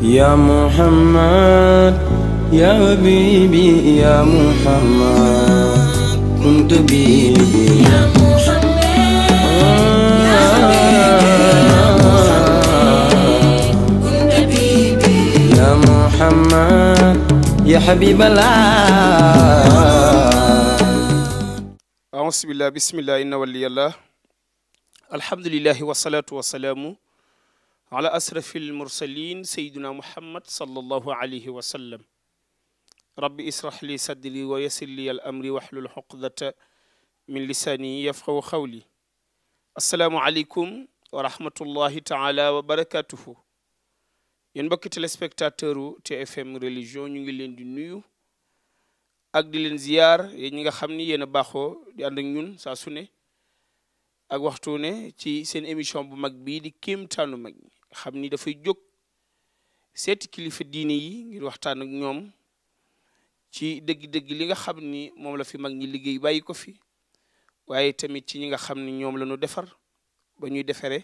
يا محمد يا حبيبي يا محمد كنت بيبي يا محمد يا حبيبي يا محمد كنت بيبي يا محمد يا حبيب الله. أعوذ بالله بسم الله إن ولي الله الحمد لله والصلاة والسلام على أشرف المرسلين سيدنا محمد صلى الله عليه وسلم. ربي اشرح لي صدري ويسر لي الأمر واحلل عقدة من لساني يفقهوا قولي. السلام عليكم ورحمة الله تعالى وبركاته. yéen mbokki téléspectateur u TFM religion ñu ngi leen di nuyu ak di leen ziyaar yéen ñi nga xam ni yéen a baaxoo di ànd ak ñun saa su ne ak waxtu ne ci seen émission bu mag bii di kéemtaanu mag ñi xam ni dafay jóg seeti kilifa diine yi ngir waxtaan ak ñoom ci dëgg-dëgg li nga xam ni moom la fi mag ñi liggéey bàyyi ko fi waaye tamit ci ñi nga xam ni ñoom la ñu defar ba ñuy defaree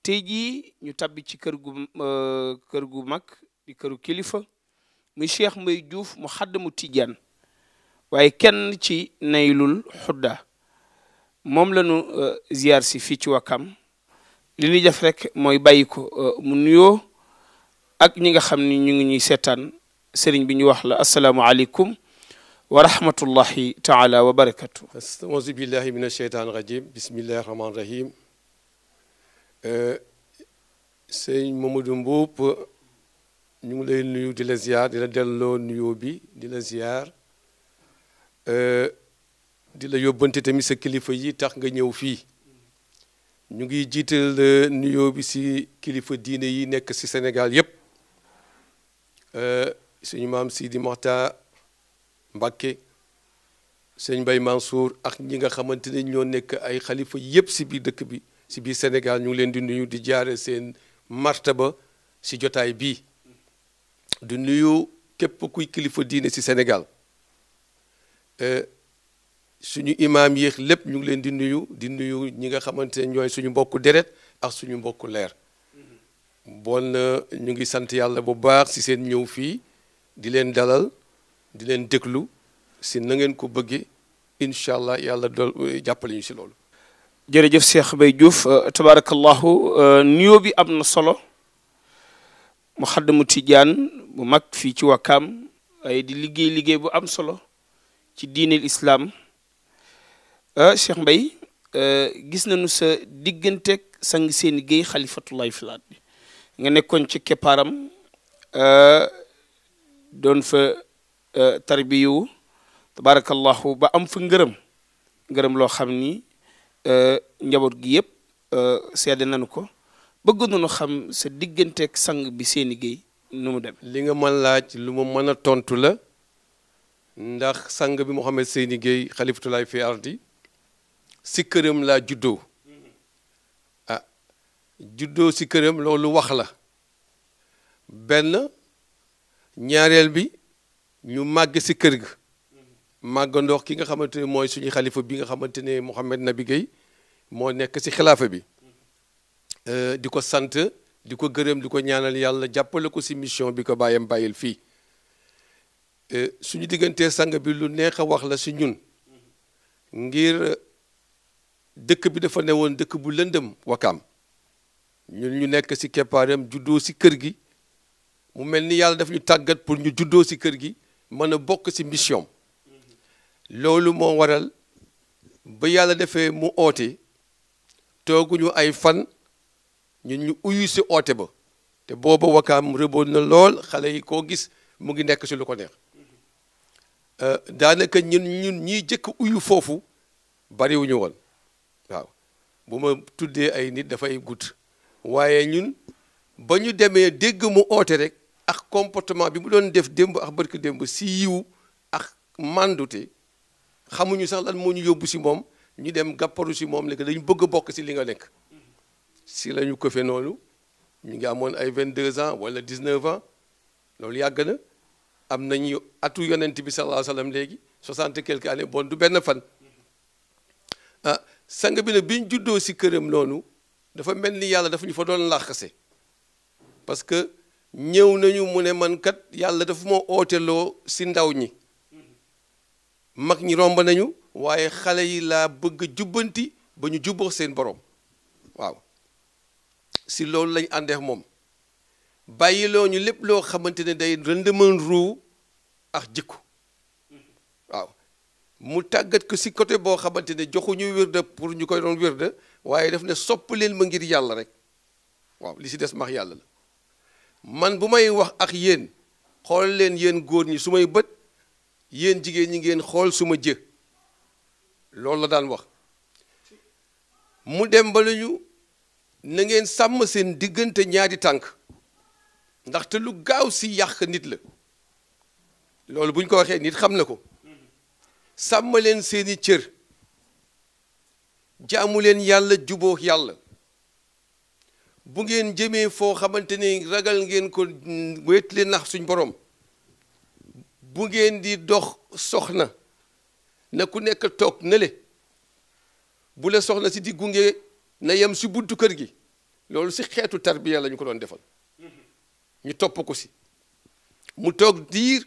tey jii ñu tabbi ci kër gu mag di këru kilifa muy Cheikh Mbaye Diouf mu xaddamu Tijaan waaye kenn ci naylul xudda moom la ñu ziar si fii ci Wakam li ñuy def rek mooy bàyyi ko mu nuyoo ak ñi nga xam ni ñu ngi ñuy seetaan sëriñ bi ñu wax la asalaamualeykum wa rahmatullahi taala wa barakatu. auzu billahi min asheytaan rajim bismillahi rahman rahim. sëñ Mamadou Mboup ñu ngi lay nuyu di la ziar di la delloo nuyoo bi di la ziar di la yóbbante tamit sa kilifa yi tax nga ñëw fii ñu ngi jiital nuyoo bi si kilifa diine yi nekk si Sénégal yépp suñu maam Sidi Mokhtar Mbacké sëñ Mbaye Mansour ak ñi nga xamante ne ñoo nekk ay xalifa yépp si biir dëkk bi si biir Sénégal ñu ngi leen di nuyu di jaare seen martaba si jotaay bii di nuyu képp kuy kilifa diine si Sénégal suñu imaam yéex lépp ñu ngi leen di nuyu ñi nga xamante ne ñooy suñu mbokku deret ak suñu mbokku leer bon na ñu ngi sant yàlla bu baax si seen ñëw fii di leen dalal di leen déglu si na ngeen ko bëggee incha allah yàlla dool jàppale ñu si loolu. jërëjëf Cheikh Mbaye Diouf tabarakallahu nuyoo bi am na solo mu xaddamu Tijaan bu mag fii ci Wakam waaye di liggéey bu am solo ci diineel islam Cheikh Mbaye gis nañu sa digganteeg sang seeni géey xalifatullahi filaat bi nga nekkoon ci keppaaram doon fa tarbiyu tabarakallahu ba am fa ngërëm loo xam ni njaboot gi yëpp seede nañu ko bëgg nañu xam sa digganteeg sang bi seeni géey nu mu dem. li nga mën laaj lu ma mën a tontu la ndax sang bi Mouhamed Seyni Gueye xalifatulaay fi ardi si këram laa juddoo juddoo si këram loolu wax la benn ñaareel bi ñu màgg si kër ga màggandox ki nga xamante ne mooy suñu xalifa bi nga xamante ne Mouhamed Nabi Gueye moo nekk si xilaafa bi di ko sant di ko gërëm di ko ñaanal yàlla jàppale ko si mission bi ko bàyyam bàyyil fii suñu diggantee sang bi lu neex a wax la si ñun ngir dëkk bi dafa newoon dëkk bu lëndëm Wakam ñun ñu nekk si keppaaram juddoo si kër gi mu mel ni yàlla daf ñu tàggat pour ñu juddoo si kër gi mën a bokk si mission loolu moo waral ba yàlla defee mu oote tooguñu ay fan ñun ñu uyu si oote ba te booba Wakam rëboon na lool xale yi koo gis mu ngi nekk si lu ko neex daanaka ñun ñiy jëkk uyu foofu bariwuñu woon waaw bu ma tuddee ay nit dafay gudd waaye ñun ba ñu demee dégg mu oote rek ak comportement bi mu doon def démb ak barki démb si yiw ak mandute xamuñu sax lan moo ñu yóbbu si moom ñu dem gàpparu si moom léegi dañu bëgg a bokk si li nga nekk si la ñu ko fe noonu ñu ngi amoon ay 22 ans wala 19 ans loolu yàgg na am nañu atu yonent bi sallallahu alayhi wa sallam léegi 60 quelques années bon du benn fan sang bi ne biñ juddoo si këram noonu dafa mel ni yàlla dafa ñu fa doon làqase parce que ñëw nañu mu ne man kat yàlla dafa ma ooteloo si ndaw ñi mag ñi romb nañu waaye xale yi laa bëgg jubbanti ba ñu jubboo seen borom waaw si loolu lañ àndeex moom bàyyiloo ñu lépp loo xamante ne day rëndëman ruu ak jikko waaw mu tàggat ko si côté boo xamante ne joxuñu wirda pour ñu koy doon wirda waaye daf ne sopp leen ma ngir yàlla rek waaw li si des max yàlla la man bu may wax ak yéen xool leen yéen góor ñi su may bët yéen jigéen ñi ngeen xool su ma jë loolu la daan wax mu dem ba lañu na ngeen sàmm seen diggante ñaari tànk ndaxte lu gaaw si yàq nit la loolu bu ñu ko waxee nit xam na ko sàmm leen seeni cër jaamu leen yàlla juboo yàlla bu ngeen jëmee foo xamante ni ragal ngeen ko wéet leen nax suñ borom bu ngeen di dox soxna na ku nekk toog nale bu la soxna si di gunge na yem si buntu kër gi loolu si xeetu tarbiya la ñu ko doon defal ñu topp ko si mu toog diir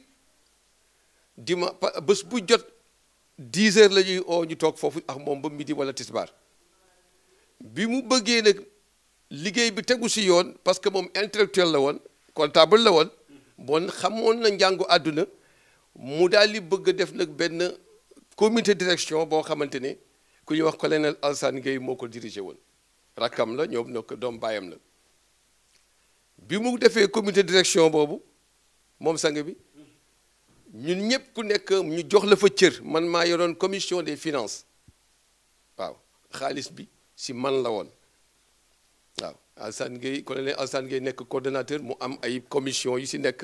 dima bés bu jot 10 heures la ñuy oo ñu toog foofu ak moom ba midi wala tisbaar bi mu bëggee nag liggéey bi tegu si yoon parce que moom intellectuel la woon comptable la woon bon xamoon na njàngu àdduna mu daal di bëgg a def nag benn comité direction boo xamante ne ku ñuy wax colonel Alassane Gueye moo ko dirigé woon rakkam la ñoom nag doom baayam la bi mu defee comité direction boobu moom sang bi ñun ñëpp ku nekk ñu jox la fa cër man maa yoroon commission des finances waaw xaalis bi si man la woon waaw Alassane Gueye colonel Alassane Gueye nekk coordonnateur mu am ay commission yu si nekk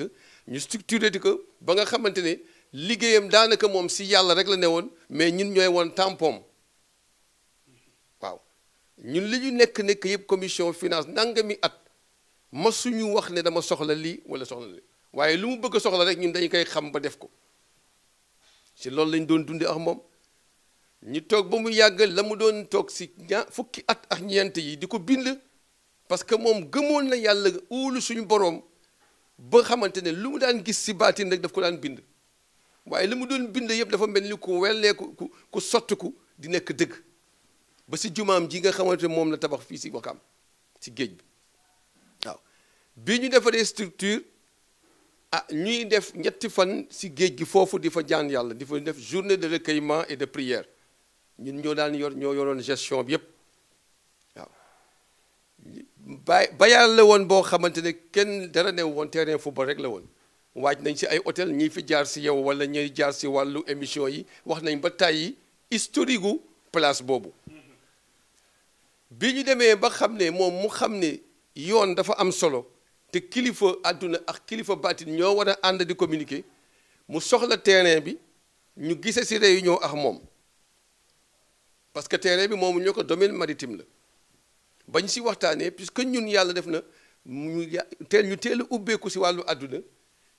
ñu structuré di ko ba nga xamante ne liggéeyam daanaka moom si yàlla rek la ne woon mais ñun ñooy woon tampon waaw ñun li ñu nekk yëpp commission finance nangami at masuñu wax ne dama soxla lii wala soxla lii waaye lu mu bëgg a soxla rek ñun dañu koy xam ba def ko si loolu lañ doon dundee ak moom ñu toog ba mu yàgg la mu doon toog si fukki at ak ñeent yi di ko bind parce que moom gëmoon na yàlla uulu suñu boroom ba xamante ne lu mu daan gis si baatin rek daf ko daan bind waaye li mu doon bind yëpp dafa mel ni ku wellee ku sottiku di nekk dëgg ba si jumaam ji nga xamante ne moom la tabax fii si Wakaam si géej bi waaw bi ñu defaree structure ñuy def ñetti fan si géej gi foofu di fa jaan yàlla di fa def journée de recueillement et de prière ñun ñoo daan ñoo yoroon gestion bi yëpp waaw bayaal la woon boo xamante ne kenn dara ne woon terrain football rek la woon waaj nañ si ay hôtel ñii fi jaar si yow wala ñuy jaar si wàllu émission yi wax nañ ba tàyyi historique gu place boobu bi ñu demee ba xam ne moom mu xam ne yoon dafa am solo te kilifa àdduna ak kilifa baatin ñoo war a ànd di communiquer mu soxla terrain bi ñu gise si réunion ak moom parce que terrain bi moomu ñoo ko domaine maritime la bañ si waxtaanee puisque ñun yàlla def na ñu teel a ubbeeku si wàllu àdduna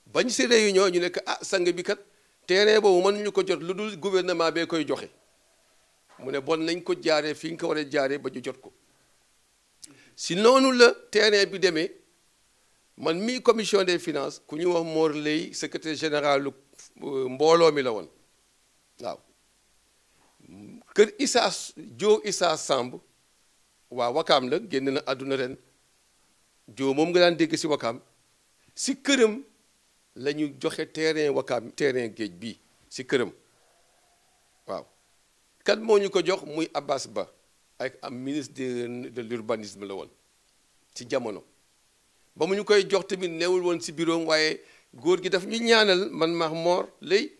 bañ si réunion ñu nekk sang bi kat terrain boobu mënuñu ko jot lu dul gouvernement bee koy joxe mu ne bon nañ ko jaaree fi nga ko war a jaaree ba ñu jot ko si noonu la terrain bi demee man mii commission des finances ku ñu wax Mor Lay secrétaire général mbooloo mi la woon waaw kër Issa Issa Samb waa Wakaam la génn na àdduna ren Joo moom nga daan dégg si Wakaam si këram la ñu joxe terrain Wakaam terrain géej bii si këram waaw kan moo ñu ko jox muy Abbas Ba ak am ministre de l'urbanisme la woon ci jamono ba mu ñu koy jox tamit newul woon si bureau waaye góor gi daf ñu ñaanal man maax Mor Lay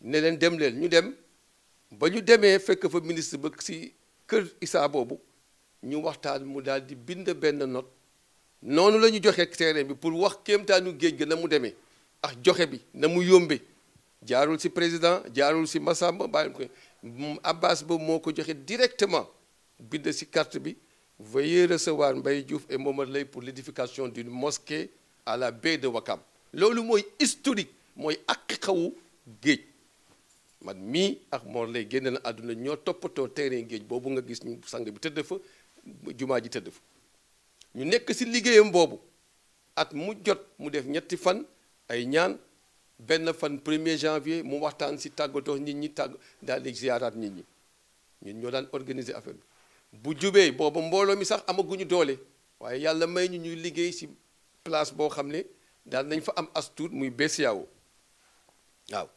ne leen dem leen ñu dem ba ñu demee fekk fa ministre ba si kër Issa boobu ñu waxtaan mu daal di bind benn note noonu la ñu joxe terrain bi pour wax kéemtaanu géej ga na mu demee ak joxe bi na mu yombe jaarul si président jaarul si Massamba bàyyi ko Abbas boobu moo ko joxe directement bind si carte bi veuillez recevoir Mbaye Diouf et Momar Lay pour l'édification d'une mosquée à la baie de Wakam loolu mooy historique mooy ak xawu géej man mii ak Mor Lay génn na àdduna ñoo toppatoo terrain géej boobu nga gis ñu sang bi tëdd fa jumaa ji tëdd fa ñu nekk si liggéeyam boobu at mu jot mu def ñetti fan ay ñaan benn fan 1er janvier mu waxtaan si tàggatoo nit ñi daal di ziyaaraat nit ñi ñun ñoo daan organiser affaire bi bu jubee boobu mbooloo mi sax amaguñu doole waaye yàlla may ñu ñuy liggéey si place boo xam ne daal nañ fa am as tuut muy BCEAO waaw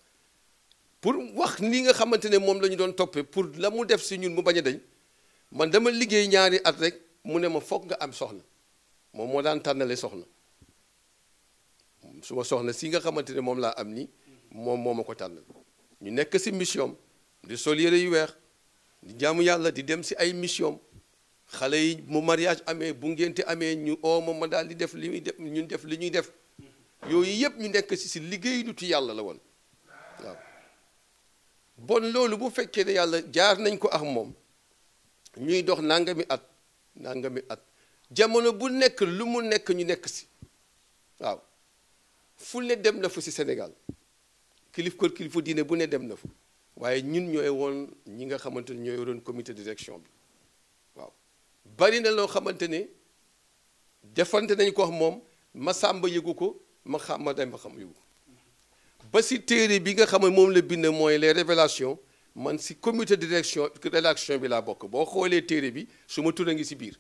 pour wax ni nga xamante ne moom la ñu doon toppee pour la mu def si ñun mu bañ a dañ man dama liggéey ñaari at rek mu ne ma foog nga am soxna moom moo daan tànnale soxna suma soxna si nga xamante ne moom laa am ni moom moo ma ko tànnal ñu nekk si mission di sol yére yu weex di jaamu yàlla di dem si ay mission xale yi mu mariage amee bu ngénte amee ñu oo ma daal di def li muy def ñun def li ñuy def yooyu yëpp ñu nekk si liggéey nitu yàlla la woon waaw bon loolu bu fekkee ne yàlla jaar nañ ko ak moom ñuy dox nangami at jamono bu nekk lu mu nekk ñu nekk si waaw fu ne dem na fu si Sénégal kilifa diine bu ne dem na fu waaye ñun ñooy woon ñi nga xamante ne ñooy yoroon comité de direction bi waaw bari na loo xamante ne defante nañ ko wax moom ma sàmba yëgu ko ma dem ba xam yëgu ko ba si téere bi nga xam ne moom la bind mooy les révélations man si comité de rédaction bi laa bokk boo xoolee téere bi su ma tur a ngi si biir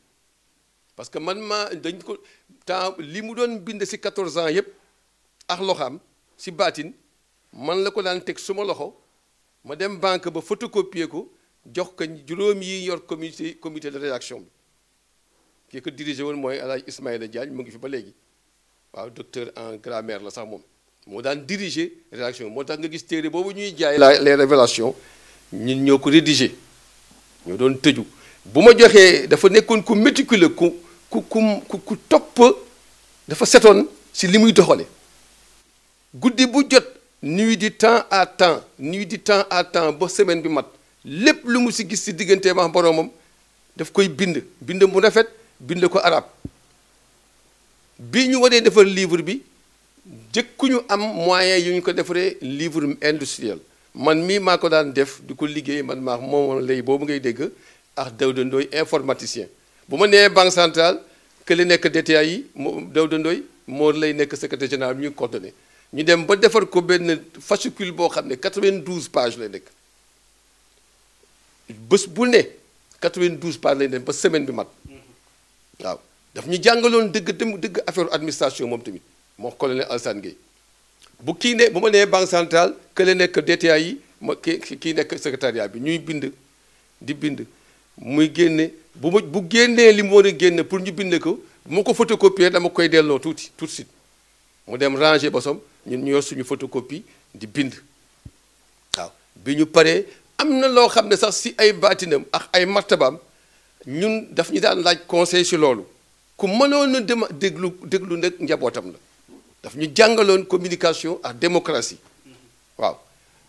parce que man dañ ko temps li mu doon bind si 14 ans yëpp ak loxaam si baatin man la ko daan teg suma loxo ma dem banque ba photocopier ko jox ko juróom yi yor comité de rédaction bi kii ko dirigé woon mooy El Hadj Ismaïla Diagne mu ngi fi ba léegi waaw docteur en grammaire la sax moom moo daan diriger rédaction moo tax nga gis téere boobu ñuy jaay les révélations ñun ñoo ko rédigé ñoo doon tëju bu ma joxee dafa nekkoon ku méticuleux ku topp dafa setoon si li muy doxale guddi bu jot nuit du temps à temps ba semaine bi mat lépp lu mu si gis si digganteem ak boroomam daf koy bind mu rafet bind ko arab bi ñu waree defar livre bi jëkkuñu am moyen yu ñu ko defaree livre industriel man mii maa ko daan def di ko liggéey man maa moom lay boobu ngay dégg ak Daouda Ndoye informaticien bu ma nee banque centrale que li nekk DTA yi Daouda Ndoye moo lay nekk secrétaire général bi ñu coordonné ñu dem ba defar ko benn fascicule boo xam ne 92 pages lay nekk bés bu ne 92 pages lay nekk ba semaine bi mat waaw daf ñu jàngaloon dëgg affaire administration moom tamit moo colonel Alassane Gueye bu ma nee banque centrale que li nekk DTA yi ma kii nekk secrétariat bi ñuy bind di bind muy génne bu génnee li mu war a génne pour ñu bind ko bu ma ko photocopier dama koy delloo tout de suite mu dem ranger bosom ñun ñu yor suñu photocopie di bind waaw bi ñu paree am na loo xam ne sax si ay baatinam ak ay martabaam ñun daf ñu daan laaj conseil si loolu ku mënoon a déglu nag njabootam la daf ñu jàngaloon communication ak démocratie waaw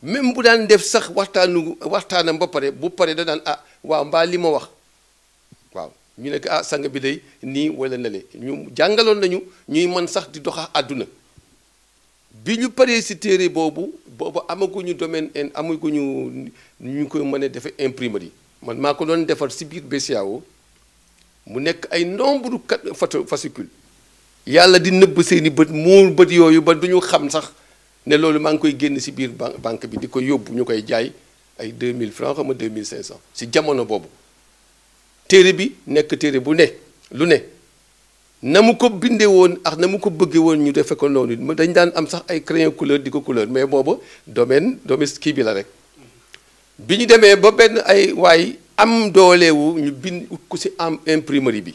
même bu daan def sax waxtaanam ba pare bu pare da daan waaw mbaa li ma wax waaw ñu nekk sang bi day nii wala nale ñu jàngaloon nañu ñuy mën sax di doxa àdduna bi ñu paree si téere boobu amaguñu domaine amaguñu ñu ko mën a defee imprimerie man maa ko doon defar si biir BCEAO mu nekk ay nombre fascicule yàlla di nëbb seeni bët muur bët yooyu ba du ñu xam sax ne loolu maa ngi koy génn si biir banque bi di ko yóbbu ñu koy jaay ay 2000 francs xam nga 2500 si jamono boobu téere bi nekk téere bu ne lu ne na mu ko bindee woon ak na mu ko bëggee woon ñu defe ko noonu dañ daan am sax ay crayon couleur di ko couleur mais boobu domaine kii bi la rek bi ñu demee ba benn ay waay am dooleewu ñu bind ko si am imprimerie bi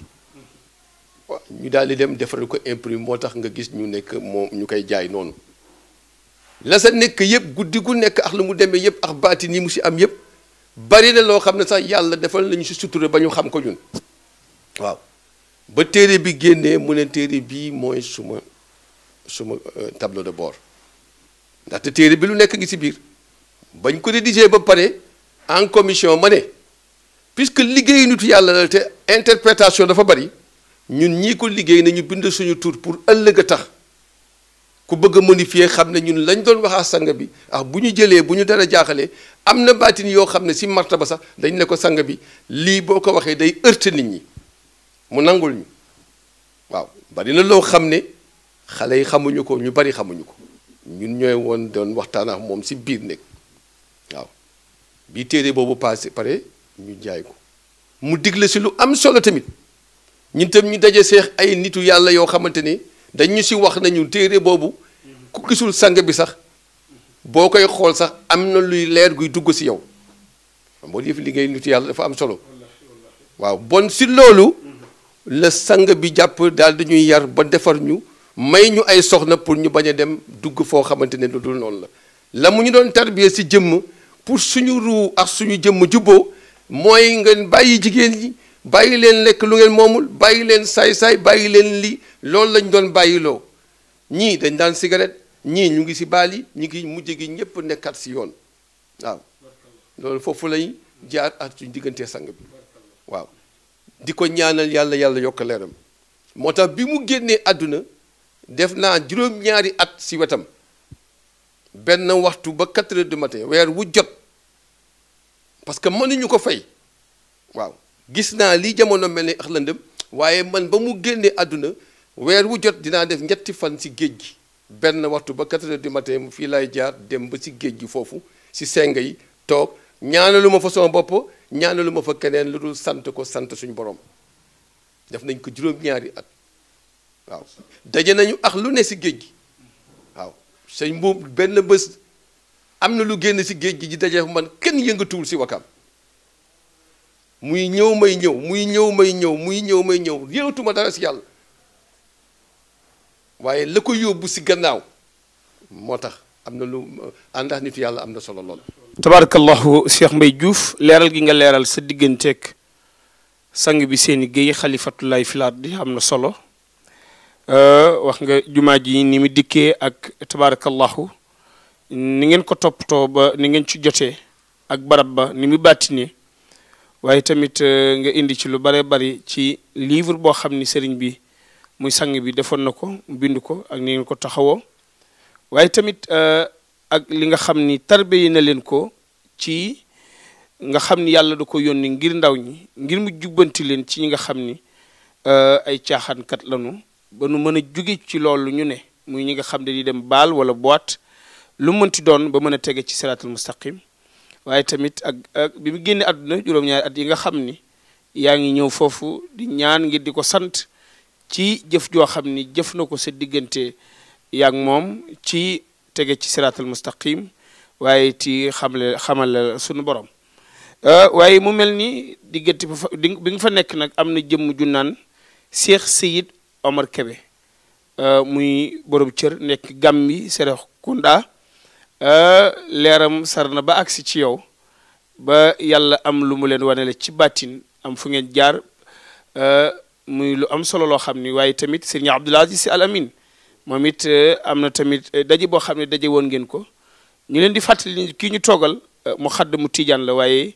waaw ñu daal di dem defaral ko imprime moo tax nga gis ñu nekk moom ñu koy jaay noonu la sa nekk yëpp guddi gu nekk ak lu mu demee yëpp ak baati ni mu si am yëpp bari na loo xam ne sax yàlla defal nañu si sutura ba ñu xam ko ñun waaw ba téere bi génnee mu ne téere bii mooy suma tableau de bord ndaxte téere bi lu nekk ngi si biir bañ ko rédigé ba pare en commission ma ne puisque liggéey nitu yàlla la te interprétation dafa bari ñun ñii ko liggéey nañu bind suñu tur pour ëllëg a tax ku bëgg a modifier xam ne ñun lañ doon waxaa sang bi bu ñu jëlee bu ñu dara jaaxalee am na baatin yoo xam ne si martaba sax dañ ne ko sang bi lii boo ko waxee day heurte nit ñi mu nangul ñu waaw bari na loo xam ne xale yi xamuñu ko ñu bari xamuñu ko ñun ñooy woon doon waxtaan ak moom si biir nekk waaw bi téere boobu passé pare ñu jaay ko mu digle si lu am solo tamit ñun tam ñu daje seex ay nitu yàlla yoo xamante ni dañu si wax nañu téere boobu ku gisul sang bi sax boo koy xool sax am na luy leer guy dugg si yow boo def liggéey nitu yàlla dafa am solo waaw bon si loolu la sang bi jàpp daal dañuy yar ba defar ñu may ñu ay soxna pour ñu bañ a dem dugg foo xamante ne lu dul noonu la mu ñu doon tarbiya si jëmm pour suñu ruu ak suñu jëmm jubboo mooy ngeen bàyyi jigéen ñi bàyyi leen lekk lu ngeen moomul bàyyi leen saay-saay bàyyi leen lii loolu lañ doon bàyyiloo ñii dañ daan cigarette ñii ñu ngi si baal yi ñu ngi mujj gi ñëpp nekkat si yoon waaw loolu foofu lay jaar ak suñu diggantee sang bi waaw di ko ñaanal yàlla yàlla yokk leeram moo tax bi mu génnee àdduna def naa juróom-ñaari at si wetam benn waxtu ba 4 heures du matin weer wu jot parce que mënuñu ko fay waaw gis naa lii jamono mel ni ak lëndëm waaye man ba mu génnee àdduna weer wu jot dinaa def 3 fan si géej gi benn waxtu ba 4 heures du matin fii lay jaar dem ba si géej gi foofu si seng yi toog ñaanalu ma fa sama bopp ñaanalu ma fa keneen lu dul sant ko sant suñu borom def nañ ko juróom-ñaari at waaw daje nañu ak lu ne si géej gi waaw sëñ boobu benn bés am na lu génn si géej gi di daje man kenn yëngatuwul si Wakam muy ñëw may ñëw muy ñëw may ñëw muy ñëw may ñëw yëngatuma dara si yàlla waaye la ko yóbbu si gannaaw moo tax am na lu àndax nitu yàlla am na solo lool. tabarakallahu Cheikh Mbaye Diouf leeral gi nga leeral sa digganteeg sang bi seeni géey xalifatulaay filaat di am na solo wax nga jumaa ji ni mu dikkee ak tabarakallahu ni ngeen ko toppatoo ba ni ngeen ci jotee ak barab ba ni mu bàttinee waaye tamit nga indi ci lu bare bari ci livre boo xam ni sëriñ bi muy sang bi defoon na ko bind ko ak ni ngeen ko taxawoo waaye tamit ak li nga xam ni tarbe yi na leen ko ci nga xam ni yàlla da ko yónni ngir ndaw ñi ngir mu jubbanti leen ci ñi nga xam ni ay caaxaankat lañu ba nu mën a jóge ci loolu ñu ne muy ñi nga xam ne di dem baal wala boîte lu mënti doon ba mën a tege ci siraatul mustaqim waaye tamit ak bi mu génne àdduna juróom-ñaari at yi nga xam ni yaa ngi ñëw foofu di ñaan ngir di ko sant ci jëf joo xam ni jëf na ko sa diggante yaag moom ci tege ci siraatul mustaqim waaye ci xamal sunu borom waaye mu mel ni diggante bi nga fa nekk nag am na jëmm ju naan Cheikh Seyid Omar Kébé muy borom cër nekk Gàmbi Serekunda leeram sar na ba agsi ci yow ba yàlla am lu mu leen wanele ci bàttin am fu ngeen jaar muy lu am solo loo xam ni waaye tamit Serigne Abdoul Aziz Sy Al Amine moom it am na tamit daje boo xam ne daje woon ngeen ko ñu leen di fàttali kii ñu toogal mu xadd mu Tijaan la waaye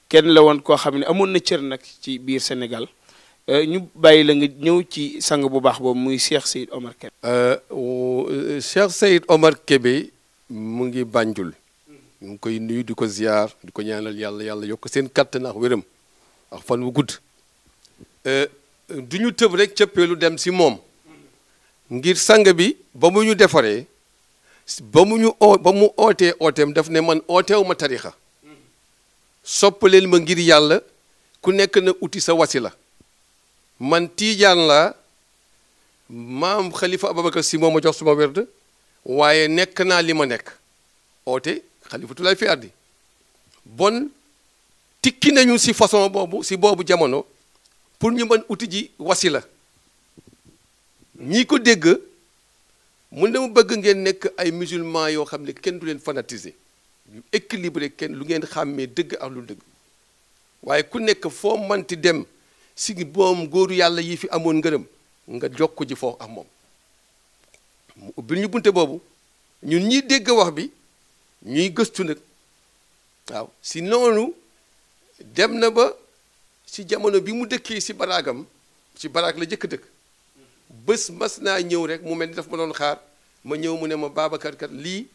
kenn la woon koo xam ne amoon na cër nag ci biir Sénégal ñu bàyyi la nga ñëw ci sang bu baax boobu muy Cheikh Seyid Omar Kébé. Cheikh Seyid Omar Kébé mu ngi Banjul ñu ngi koy nuyu di ko ziar di ko ñaanal yàlla yàlla yokk seen kattan ak wéram ak fan wu gudd du ñu tëb rek cëppeelu dem si moom ngir sang bi ba mu ñu defaree ba mu ootee ooteem daf ne man ooteew ma tarixa soppaleel ma ngir yàlla ku nekk na uti sa wasila man tiijaan la maam xalifa Ababacar Si moo ma jox suma werd waaye nekk naa li ma nekk oote xalifatulaay fi ardi bon tikki nañu si façon boobu si boobu jamono pour ñu mën uti ji wasila ñii ko dégg mun na mu bëgg ngeen nekk ay musulman yoo xam ne kenn du leen fanatiser ñu équilibré kenn lu ngeen xàmmee dëgg ak lu dëgg waaye ku nekk foo manti dem si boom góoru yàlla yi fi amoon ngërëm nga jokk ji foofu ak moom mu ubbil ñu bunte boobu ñun ñi dégg wax bi ñuy gëstu nag waaw si noonu dem na ba si jamono bi mu dëkkee si baraagam si baraag la jëkk dëkk bés mas naa ñëw rek mu mel ni daf ma doon xaar ma ñëw mu ne ma Babacar kat lii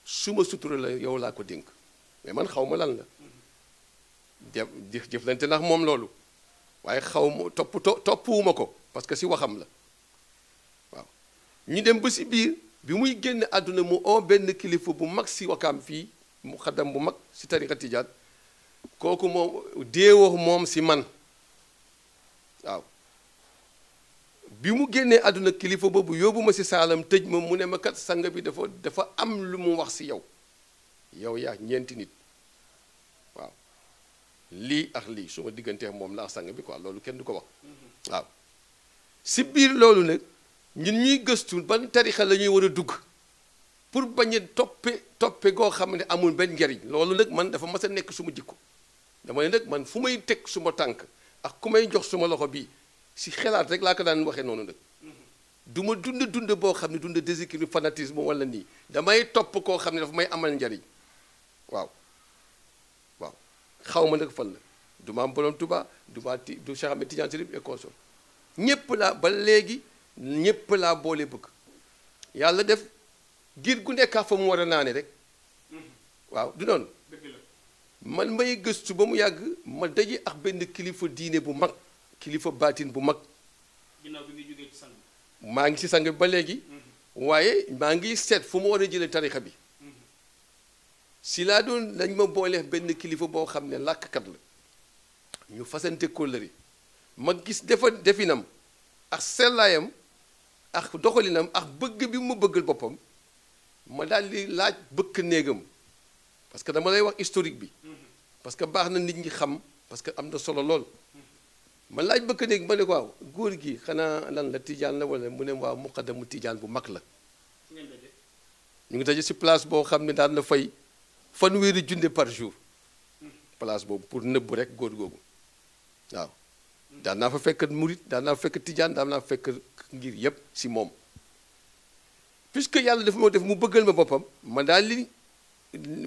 suma sutura la yow laa ko dénk mais man xaw ma lan la jëflante ndax moom loolu waaye xaw ma toppuwuma ko parce que si waxam la waaw ñu dem ba si biir bi muy génn àdduna mu oo benn kilifa bu mag si Wakaam fii mu xaddam bu mag si tariqa tijaan kooku moom déewoo moom si man waaw bi mu génnee àdduna kilifa boobu yóbbu ma si saalam tëj ma mu ne ma kat sang bi dafa am lu mu wax si yow yaa ñeenti nit waaw lii ak lii su ma diggantee moom laa sang bi quoi loolu kenn du ko wax waaw si biir loolu nag ñun ñuy gëstu ban tarixa la ñuy war a dugg pour bañ a toppe goo xam ne amul benn njariñ loolu nag man dafa mas a nekk suma jikko dama ne nag man fu may teg suma tànk ak ku may jox suma loxo bii si xelaat rek laa ko daan waxee noonu nag du ma dund boo xam ne dund déséquilibre fanatisme wala nii damay topp koo xam ne dafa may amal njariñ waaw xaw ma nag fan la du ma am Borom Tuubaa du Cheikh Ahmed Tidiane Chérif et consort ñépp laa ba léegi ñépp laa boole bëgg yàlla def giir gu nekkaa fa mu war a naane rek waaw du noonu man may gëstu ba mu yàgg ma daje ak benn kilifa diine bu mag kilifa baatin bu mag ginnaaw bi nga jógee ci sang maa ngi ci sang bi ba léegi waaye maa ngi seet fu ma war a jëlee tarixa bi si laa doon dañ ma boole benn kilifa boo xam ne làkkat la ñu fasante kóllëre ma gis definam ak sellaayam ak doxalinam ak bëgg bi mu bëggal boppam ma daal di laaj bëkk néegam parce que dama lay wax historique bi parce que baax na nit ñi xam parce que am na solo lool ma laaj bëkk néeg ma ne ko waaw góor gi xanaa lan la tijaan la wala mu ne waaw muqaddamu tijaan bu mag la ñu ngi daje si place boo xam ne daan na fay fanweeri junne par jour place boobu pour nëbbu rek góor googu waaw daan naa fa fekk murit daan naa fa fekk tijaan daan naa fa fekk ngir yépp si moom puisque yàlla dafa moo def mu bëggal ma boppam ma daal li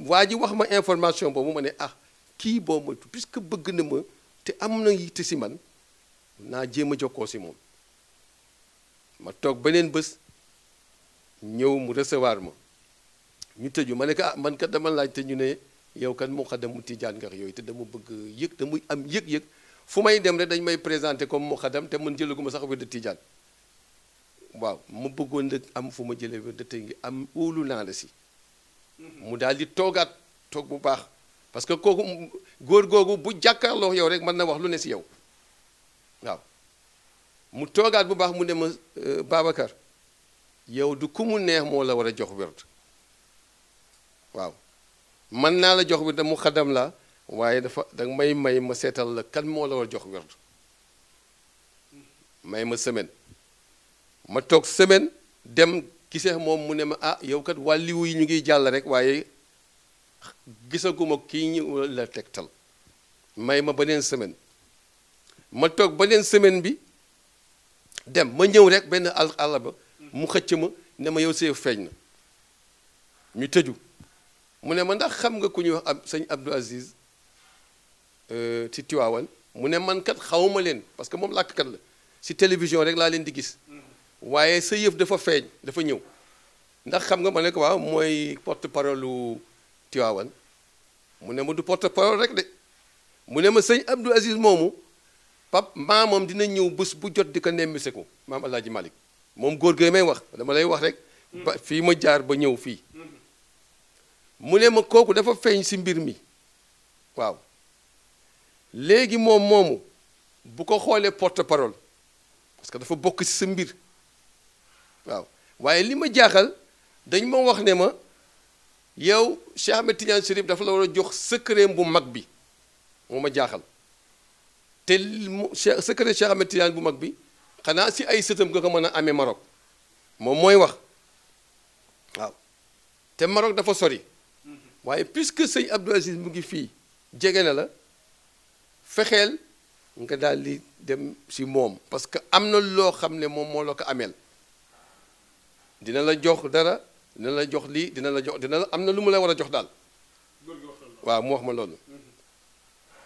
waa ji wax ma information boobu ma ne kii boo moytu puisque bëgg na ma te am na yitte si man naa jéem a jokkoo si moom ma toog beneen bés ñëw mu recevoir ma ñu tëju ma ne ko man kat dama laaj te ñu ne yow kan muqaddamu tijaan nga yooyu te dama bëgg yëg dama am yëg-yëg fu may dem rek dañ may présenté comme muqaddam te man jëlaguma sax wér de tijaan waaw ma bëggoon nag am fu ma jëlee wér de tey ngi am óolu naa la si mu daal di toogaat toog bu baax parce que kooku góor googu bu jàkkaarloo yow rek mën na wax lu ne si yow waaw mu toogaat bu baax mu ne ma Babacar yow du ku mu neex moo la war a jox werd waaw mën naa la jox werd mu xadam la waaye danga may ma seetal la kan moo la war a jox werd may ma semaine ma toog semaine dem gisee moom mu ne ma yow kat wàlliwu yi ñu ngi jàll rek waaye gisaguma kii ñu la tegtal may ma beneen semaine ma toog beneen semaine bi dem ma ñëw rek benn àll ba mu xëcc ma ne ma yow see feeñ na ñu tëju mu ne ma ndax xam nga ku ñuy wax sëñ Abdou Aziz ci Tiwaawan mu ne man kat xawuma leen parce que moom làkkat la si télévision rek laa leen di gis waaye sa yëf dafa feeñ dafa ñëw ndax xam nga ma ne ko waaw mooy porte parole lu Tiwaawan mu ne ma du porte parole rek de mu ne ma sëñ Abdou Aziz moomu maamam dina ñëw bés bu jot di ko nemmiseku maam Alaaji Malick moom góor gi may wax dama lay wax rek ba fii ma jaar ba ñëw fii mu ne ma kooku dafa feeñ si mbir mi waaw léegi moom moomu bu ko xoolee porte parole parce que dafa bokk si sa mbir waaw waaye li ma jaaxal dañ ma wax ne ma yow Cheikh Ahmed Tidiane Chérif dafa la war a jox secret bu mag bi moo ma jaaxal te secret Cheikh Ahmed Tidiane bu mag bi xanaa si ay sëtam nga ko mën a amee Maroc moom mooy wax waaw te Maroc dafa sori waaye puisque sëñ Abdou Aziz mu ngi fii jege na la fexeel nga daal di dem si moom parce que am na loo xam ne moom moo la ko ameel dina la jox dara dina la jox lii dina la am na lu mu la war a jox daal waaw mu wax ma loolu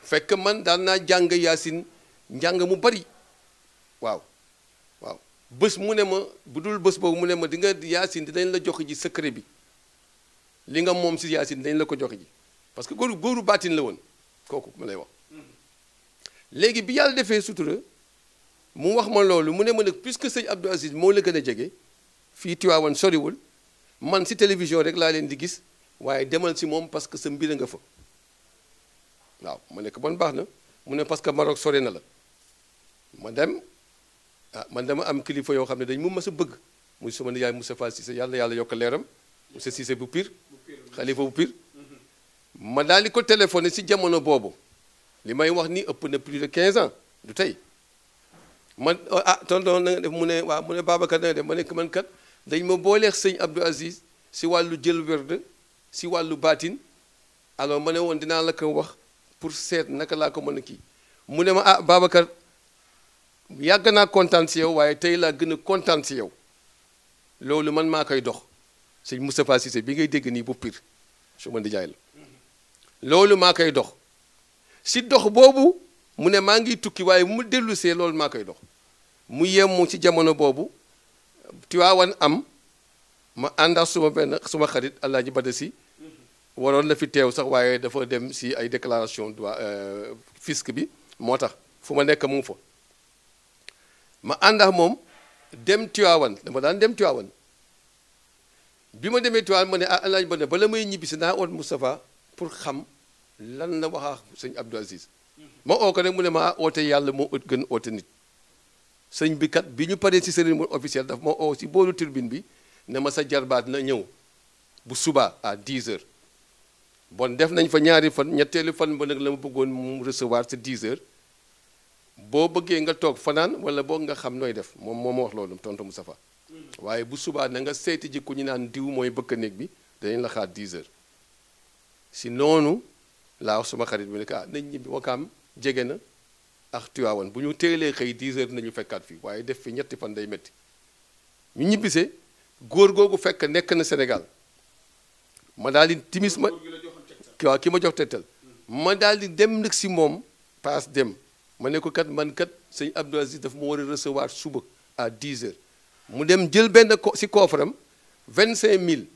fekk man daan naa jàng yaasin njàng mu bari waaw bés mu ne ma bu dul bés boobu mu ne ma di nga yaasin dinañ la jox ji secret bi li nga moom si yaasin dañ la ko jox ji parce que góoru baatin la woon kooku ma lay wax léegi bi yàlla defee sutura mu wax ma loolu mu ne ma nag puisque sëñ Abdou Aziz moo la gën a jege fii Tiwaawan soriwul man si télévision rek laa leen di gis waaye demal si moom parce que sa mbir nga fa waaw ma ne ko bon baax na mu ne parce que Maroc sore na la ma dem man dama am kilifa yoo xam ne dañ mu mas a bëgg muy sama nijaay Moustapha Cissé yàlla yokk leeram monsieur Cissé bu Pire xalifa bu Pire ma daal di ko téléphoné si jamono boobu li may wax ni ëpp na plus de 15 ans du tey man tonton na nga def mu ne waaw mu ne Babacar na nga def ma nekk man kat dañ ma booleex sëñ Abdou Aziz si wàllu jël werd si wàllu baatin alors ma ne woon dinaa la ko wax pour seet naka laa ko mën a kii mu ne ma Babacar yàgg naa kontaan si yow waaye tey laa gën a kontaan si yow loolu man maa koy dox sëñ Moustapha Cissé bi ngay dégg nii bu Pire su ma di jaay la loolu maa koy dox si dox boobu mu ne maa ngi tukki waaye mu dellu see loolu maa koy dox mu yemu ci jamono boobu Tiwaawan am ma àndax suma xarit Alaaji Bada Si waroon na fi teew sax waaye dafa dem si ay déclaration droit fisc bi moo tax fu ma nekk mu ngi fa ma àndax moom dem Tiwaawan dama daan dem Tiwaawan bi ma demee Tiwaawan ma ne Alaaji Bada bala may ñibbisi naa oot Moustapha pour xam lan la waxaa sëñ Abdou Aziz ma oo ko rek mu ne ma oote yàlla moo gën oote nit sëñ bi kat bi ñu paree si cérémonie officielle daf ma oo si boolu turbine bi ne ma sa jarbaat na ñëw bu subaa à 10 heures bon def nañ fa ñaari fan ñetteelu fan ba nag la ma bëggoon mu recevoir sa 10 heures boo bëggee nga toog fanaan wala boog nga xam nooy def moom moo ma wax loolu tonton Moustapha waaye bu subaa na nga seeti ji ku ñu naan diw mooy bëkk néeg bi danañ la xaar 10 heures si noonu laa wax suma xarit bi ne nañ ñibbi Wakaam jege na ak Tiwaawan bu ñu teelee xëy 10 heures nañu fekkaat fii waaye def fi ñetti fan day métti ñu ñibbisee góor googu fekk nekk na Sénégal ma daal di timis ma waaw ki ma jox tettal ma daal di dem nag si moom paas dem ma ne ko kat man kat sëñ Abdou Aziz daf ma war a recevoir suba à 10 heures mu dem jël benn si koofaram 25000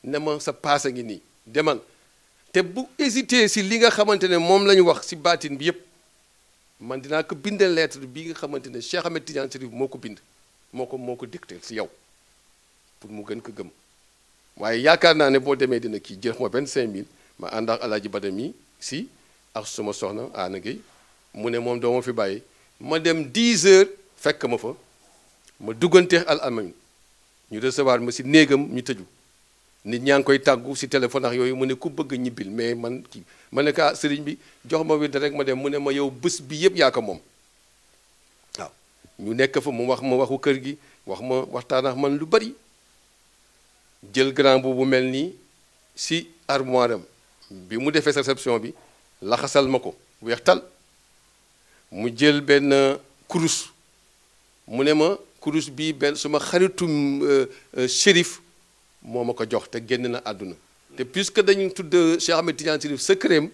ne ma sa paas a ngi nii demal te bu hésité si li nga xamante ne moom la ñu wax si baatin bi yépp man dinaa ko bindal lettre bi nga xamante ne Cheikh Ahmed Tidiane Chérif moo ko bind moo ko dicté si yow pour mu gën ko gëm waaye yaakaar naa ne boo demee dina kii jël ma 25000 ma ànd ak Alaaji Bada mi si ak suma soxna Aana Gueye mu ne moom doo ma fi bàyyi ma dem 10 heures fekk ma fa ma dugganteex Al Amine ñu recevoir ma si néegam ñu tëju nit ñaa ngi koy tàggu si téléphone ak yooyu mu ne ku bëgg ñibbil mais man kii ma ne ka sëriñ bi jox ma wird rek ma dem mu ne ma yow bés bi yëpp yaa ko moom waaw ñu nekk fa mu wax ma waxu kër gi wax ma waxtaan ak man lu bari jël grand boobu mel nii si armoire am bi mu defee réception bi laxasal ma ko weex tal mu jël benn kurus mu ne ma kurus bii benn suma xaritu shérif moo ma ko jox te génn na àdduna te puisque dañu tudd Cheikh Ahmed Tidiane Chérif secret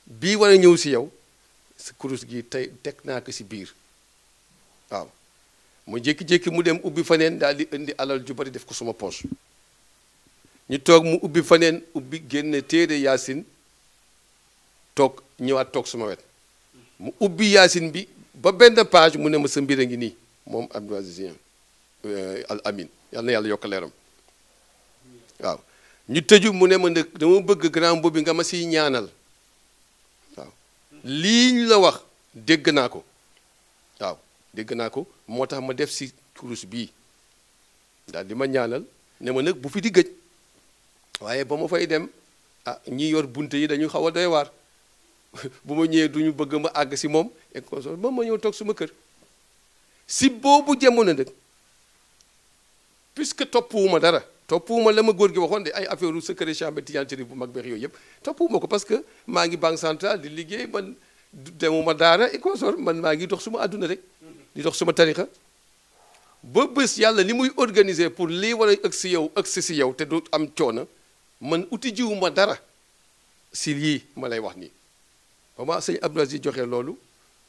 bii war a ñëw si yow sa kurus gi tey teg naa ko si biir waaw mu jékki-jékki mu dem ubbi faneen daal di indi alal ju bari def ko suma poche ñu toog mu ubbi faneen ubbi génn téere yaasin toog ñëwaat toog suma wet mu ubbi yaasin bi ba benn page mu ne ma sa mbir a ngi nii moom Abdou Aziz Al Amin yal na yàlla yokk leeram waaw ñu tëju mu ne ma nag dama bëgg grand boobu nga ma siy ñaanal waaw lii ñu la wax dégg naa ko waaw dégg naa ko moo tax ma def si kurus bii daal di ma ñaanal ne ma nag bu fi di gëj waaye ba ma fay dem ñi yor bunte yi dañu xaw a doy waar bu ma ñëwee du ñu bëgg ma àgg si moom et consort moom ma ñëw toog suma kër si boobu jamono nag puisque toppuwuma dara toppuwuma la ma góor gi waxoon de ay affaire u secret Cheikh Ahmed Tidiane Chérif bu mag beex yooyu yëpp toppuwuma ko parce que maa ngi banque centrale di liggéey man demuma daara et consort man maa ngi dox suma àdduna rek di dox suma tarixa ba bés yàlla ni muy organiser pour lii war a ëgg si yow ëgg si yow te du am coono man uti jiwuma dara si lii ma lay wax nii ba ma sëñ Abdou Aziz joxe loolu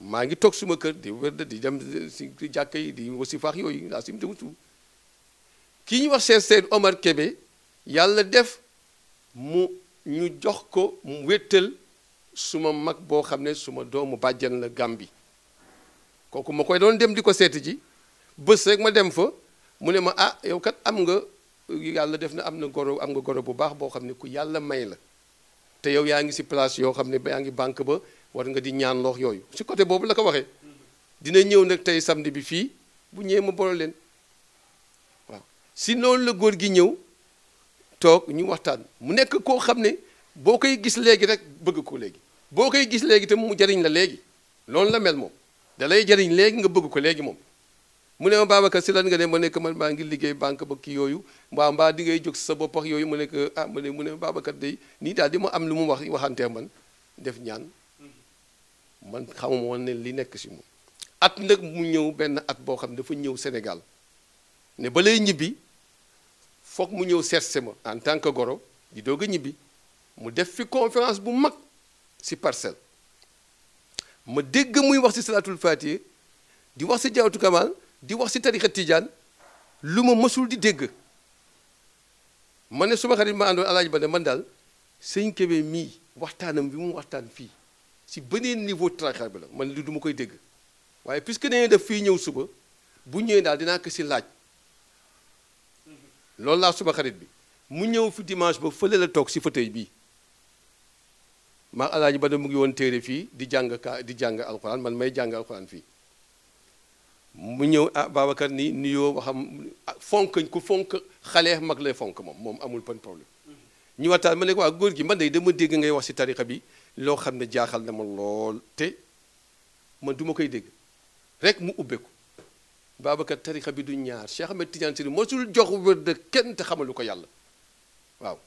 maa ngi toog suma kër di wër di dem si jàkka yi di wasifaax yooyu laa sim dewutu kii ñu wax Cheikh Seyd Omar Kébé yàlla def mu ñu jox ko mu wéttal suma mag boo xam ne suma doomu bàjjan la Gàmbi kooku ma koy doon dem di ko seeti ji bés rek ma dem fa mu ne ma ah yow kat am nga yàlla def na am nga goro bu baax boo xam ne ku yàlla may la te yow yaa ngi si place yoo xam ne ba yaa ngi banque ba war nga di ñaan loox yooyu si côté boobu la ko waxee dina ñëw nag tey samedi bi fii bu ñëwee ma boole leen waaw si noonu la góor gi ñëw toog ñu waxtaan mu nekk koo xam ne boo koy gis léegi rek bëgg ko léegi boo koy gis léegi te mu jariñ la léegi loolu la mel moom da lay jariñ léegi nga bëgg ko léegi moom mu ne ma Babacar si lan nga ne ma nekk man maa ngi liggéey banque ba kii yooyu mbaa di ngay jóg sa bopp ak yooyu mu nekk ah mu ne Babacar day nii daal di ma am lu mu waxantee man def ñaan man xamuma woon ne li nekk si moom at nag mu ñëw benn at boo xam ne dafa ñëw Sénégal ne ba lay ñibbi foog mu ñëw seetse ma en tant que goro di doog a ñibbi mu def fi conférence bu mag si Parcelles ma dégg muy wax si salatul fatiha di wax si jawatu kamal di wax si tarixa tijaan lu ma mësul di dégg ma ne suma xarit ma àndoon alaaji ba ne man daal sëñ Kébé mii waxtaanam bi mu waxtaan fii si beneen niveau tarixa bi la man li du ma koy dégg waaye puisque dañuy def fii ñëw suba bu ñëwee daal dinaa ko si laaj loolu laa suma xarit bi mu ñëw fi dimanche ba fële la toog si fauteuil bii maa alaaji ba mu ngi woon téere fii di jàng alxuraan man may jàng alxuraan fii mu ñëw ah Babacar ni nuyoo waxam fonk ku fonk xale mag lay fonk moom amul pan problème ñu waxtaan ma ne ko waa góor gi man day dama dégg ngay wax si tarixa bi loo xam ne jaaxal na ma lool te man du ma koy dégg rek mu ubbeeku Babacar tarixa bi du ñaar Cheikh Ahmed Tidiane Chérif mosul jox wér de kenn te xamalu ko yàlla waaw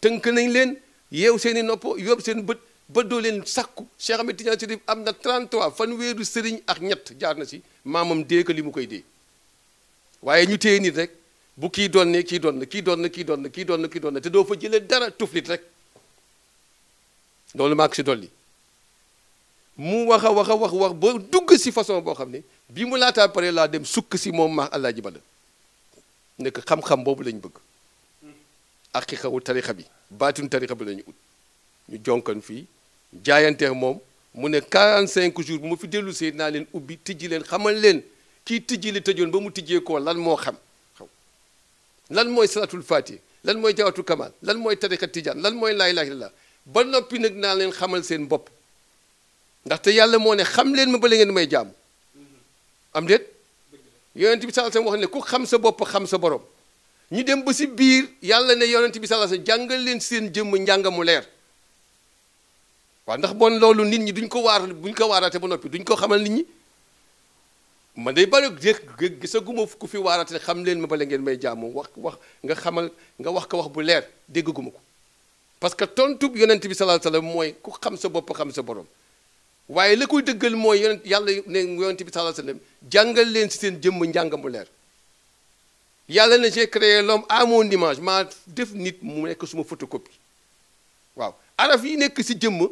tënk nañ leen yeew seen i nopp yóbbu seen bët ba doo leen sàkku Cheikh Ahmed Tidiane Chérif am na 33 fanweeru sëriñ ak ñett jaar na si maamam dee ko li mu koy dee waaye ñu téye nit rek bu kii doon ne kii doon na kii doon na kii doon na kii doon na kii doon na te doo fa jëlee dara tuflit rek loolu maa ko si dolli mu wax ba dugg si façon boo xam ne bi mu laataa pare laa dem sukk si moom maa Alaaji Bada nekk xam-xam boobu lañ bëgg ak ki xawu tarixa bi baatinu tarixa bi lañu ut ñu jonkan fii jaayanteex moom mu ne 45 jours bu ma fi dellu see naa leen ubbi tijji leen xamal leen kii tijji li tëjoon ba mu tijjee koo lan moo xam lan mooy salatul fatih lan mooy jawatu kamal lan mooy tarixa tijaan lan mooy laa ilaaha illallaah ba noppi nag naa leen xamal seen bopp ndaxte yàlla moo ne xam leen ma ba la ngeen may jaamu am déet yonent bi sallallahu alayhi wasallam wax ne ku xam sa bopp xam sa borom ñu dem ba si biir yàlla ne yonent bi sallallahu alayhi wasallam jàngal leen seen jëmm njàng mu leer waaw ndax bon loolu nit ñi duñ ko waaraate ba noppi duñ ko xamal nit ñi man day bari gisaguma ku fi waaraate xam leen ma bala ngeen may jaamu wax nga wax ko wax bu leer déggaguma ko parce que tontu yonent bi sallallahu alayhi wasallam mooy ku xam sa bopp xam sa borom waaye la koy dëggal mooy yàlla ne yonent bi sallallahu alayhi wasallam jàngal leen si seen jëmm njàng mu leer yàlla ne j'ai créé l'homme à mon image maa def nit mu nekk suma photocopie waaw araf yi nekk si jëmm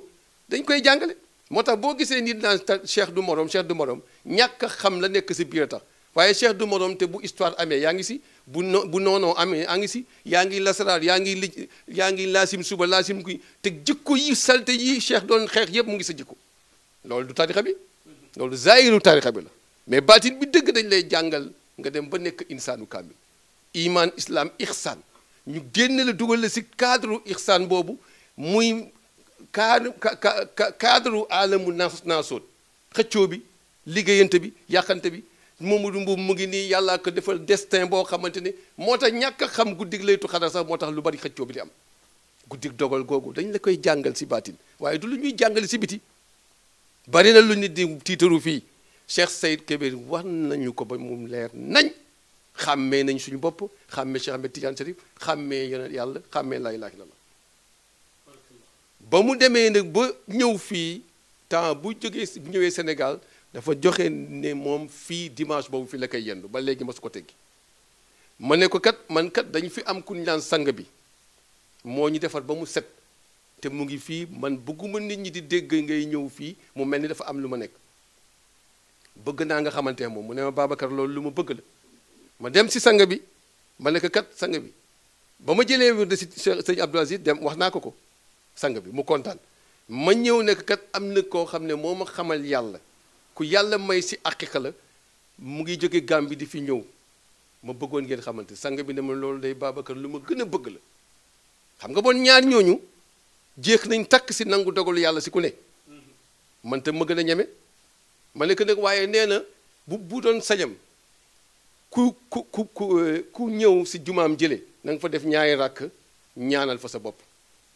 dañ koy jàngale moo tax boo gisee nit naan cheikh du morom ñàkk xam la nekk si biir tax waaye cheikh du morom te bu histoire amee yaa ngi si bu noonoo amee yaa ngi si yaa ngi lasaraar yaa ngi laasim suba laasim ki te jikko yi salte yi cheikh doon xeex yëpp mu ngi sa jikko loolu du tarixa bi loolu zaayiru tarixa bi la mais baatin bi dëgg dañ lay jàngal nga dem ba nekk insaanu kaamil iman islam ihsan ñu génne la dugal la si cadre ihsan boobu muy cadre alamu naasoot xëccoo bi liggéeyante bi yàqante bi Mamadou Mbuub mu ngi nii yàllaa ko defal destin boo xamante ne moo tax ñàkk a xam guddig laytu xadar sax moo tax lu bari xëccoo bi di am guddig dogal googu dañ la koy jàngal si baatin waaye du lu ñuy jàngale si biti bari na lu nit di tiitaru fii Cheikh Seyd Kébé war nañu ko ba mu leer nañ xàmmee nañ suñu bopp xàmmee Cheikh Ahmed Tidiane Chérif xàmmee yonent yàlla xàmmee laa ilaaha illallaah ba mu demee nag ba ñëw fii temps bu ñëwee Sénégal dafa joxe ne moom fii dimanche boobu fi la koy yendu ba léegi ma su ko teggi ma ne ko kat man kat dañu fi am ku ñu naan sang bi moo ñu defar ba mu set te mu ngi fii man bëgguma nit ñi di dégg ngay ñëw fii mu mel ni dafa am lu ma nekk bëgg naa nga xamante moom mu ne ma Babacar loolu lu ma bëgg la ma dem si sang bi ma ne ko kat sang bi ba ma jëlee wér de si sëñ Abdou Aziz dem wax naa ko sang bi mu kontaan ma ñëw nekk kat am na koo xam ne moo ma xamal yàlla ku yàlla may si aqiqa la mu ngi jóge Gàmbi di fi ñëw ma bëggoon ngeen xamante sang bi ne ma loolu day Babacar lu ma gën a bëgg la xam nga bon ñaar ñooñu jéex nañ takk si nangu dogalu yàlla si ku ne man tam ma gën a ñeme ma ne ko nag waaye nee na bu doon sañam ku ñëw si jumaam jële na nga fa def ñaari rakk ñaanal fa sa bopp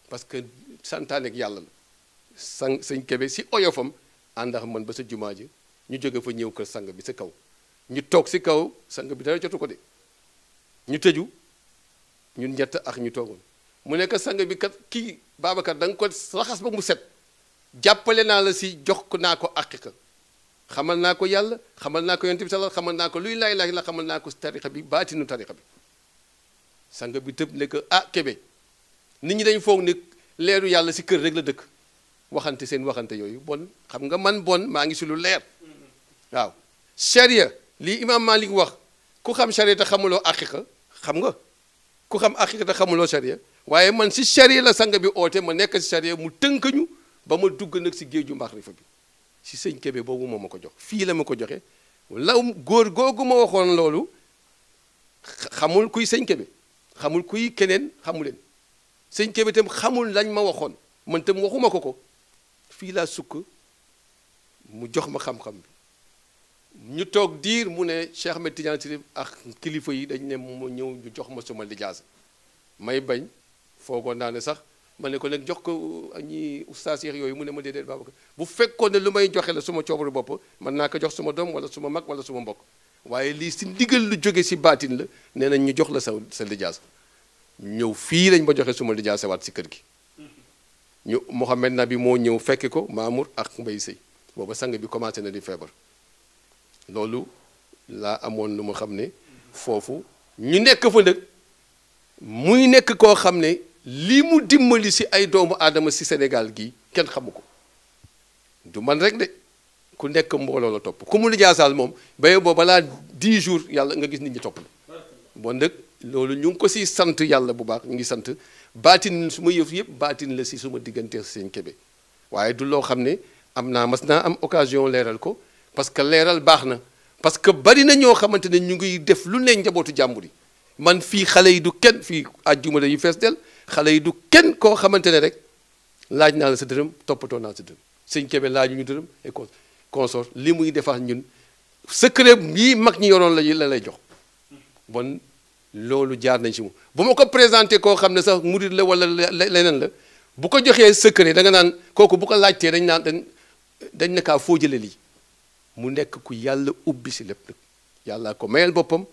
parce que santaane ak yàlla la sëñ Kébé si oyofam ànd ak man ba sa jumaa ji ñu jóge fa ñëw kër sang bi si kaw ñu toog si kaw sang bi dara jotu ko de ñu tëju ñun ñett ak ñu toogoon mu nekk sang bi kat kii Babacar da nga ko raxas ba mu set jàppale naa la si jox ko naa ko aqiqa xamal naa ko yàlla xamal naa ko yonent bi sallallahu xamal naa ko luy laay la xamal naa ko tarixa bi baatinu tarixa bi sang bi tëb ne que ah Kébé nit ñi dañ foog ne leeru yàlla si kër rek la dëkk waxante seen waxante yooyu bon xam nga man bon maa ngi si lu leer waaw charia lii imam Malik wax ku xam charia te xamuloo aqiqa xam nga ku xam aqiqa te xamuloo charia waaye man si charia la sang bi oote ma nekk si charia mu tënk ñu ba ma dugg nag si géeju maxrifa bi si sëñ Kébé boobu moo ma ko jox fii la ma ko joxe law góor googu ma waxoon loolu xamul kuy sëñ Kébé xamul kuy keneen xamuleen sëñ Kébé tam xamul lañ ma waxoon man tam waxuma ko fii laa sukk mu jox ma xam-xam bi ñu toog diir mu ne Cheikh Ahmed Tidiane Chérif ak kilifa yi dañ ne mu ñëw ñu jox ma suma lijaasa may bañ foogoon naa ne sax ma ne ko nag jox ko ñi oustaz yeex yooyu mu ne ma déedéet Babacar bu fekkoon ne lu may joxe la suma coobaru bopp mën naa ko jox suma doom wala suma mag wala suma mbokk waaye lii si ndigal lu jóge si baatin la nee nañ ñu jox la sa lijaasa ñëw fii lañ ma joxe suma lijaasa waat si kër gi ñu Mohamed Nabi moo ñëw fekke ko Mamour ak Mbaye Sey booba sang bi commencé na di feebar loolu laa amoon lu ma xam ne foofu ñu nekk fa nag muy nekk koo xam ne lii mu dimbali si ay doomu aadama si Sénégal gi kenn xamu ko du man rek de ku nekk mbooloo la topp ku mu lijaasaal moom baye boo balaa 10 jours yàlla nga gis nit ñi topp la bon nag loolu ñu ngi ko si sant yàlla bu baax ñu ngi sant baatin su ma yëf yëpp baatin la si suma diggante sëñ Kébé waaye du loo xam ne mas naa am occasion leeral ko parce que leeral baax na parce que bari na ñoo xamante ne ñu ngi def lu ne njabootu jàmbur yi man fii xale yi du kenn fii àjjuma yu fees del xale yi du kenn koo xamante ne rek laaj naa la sa dërëm toppatoo naa sa dërëm sëñ Kébé laaju ñu dërëm et consort li muy defar ñun secret yi mag ñi yoroon la lay jox bon loolu jaar nañ si moom bu ma ko présenté koo xam ne sax murid la wala leneen la bu ko joxee secret da nga naan kooku bu ko laajtee dañ ne kaa foo jëlee lii mu nekk ku yàlla ubbi si lépp nag yàlla ko mayal boppam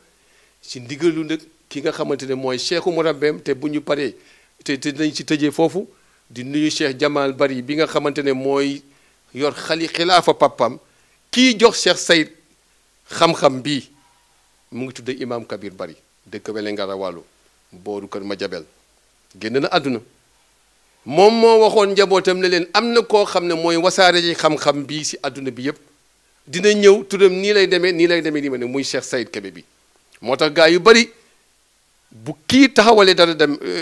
si ndigalu nag ki nga xamante ne mooy cheikhu murabbeem te bu ñu paree te dañ si tëjee foofu di nuyu Cheikh Jamal Bari bi nga xamante ne mooy yor xilaafa papam kii jox Cheikh Sayid xam-xam bii mu ngi tudde imam Kabir Bari dëkk Wélingara Waalo booru kër Madiabel génn na àdduna moom moo waxoon njabootam ne leen am na koo xam ne mooy wasaare ji xam-xam bii si àdduna bi yëpp dina ñëw turam nii lay demee nii ma ne muy Cheikh Sayid Kébé bi moo tax gaa yu bari bu kii taxawalee dara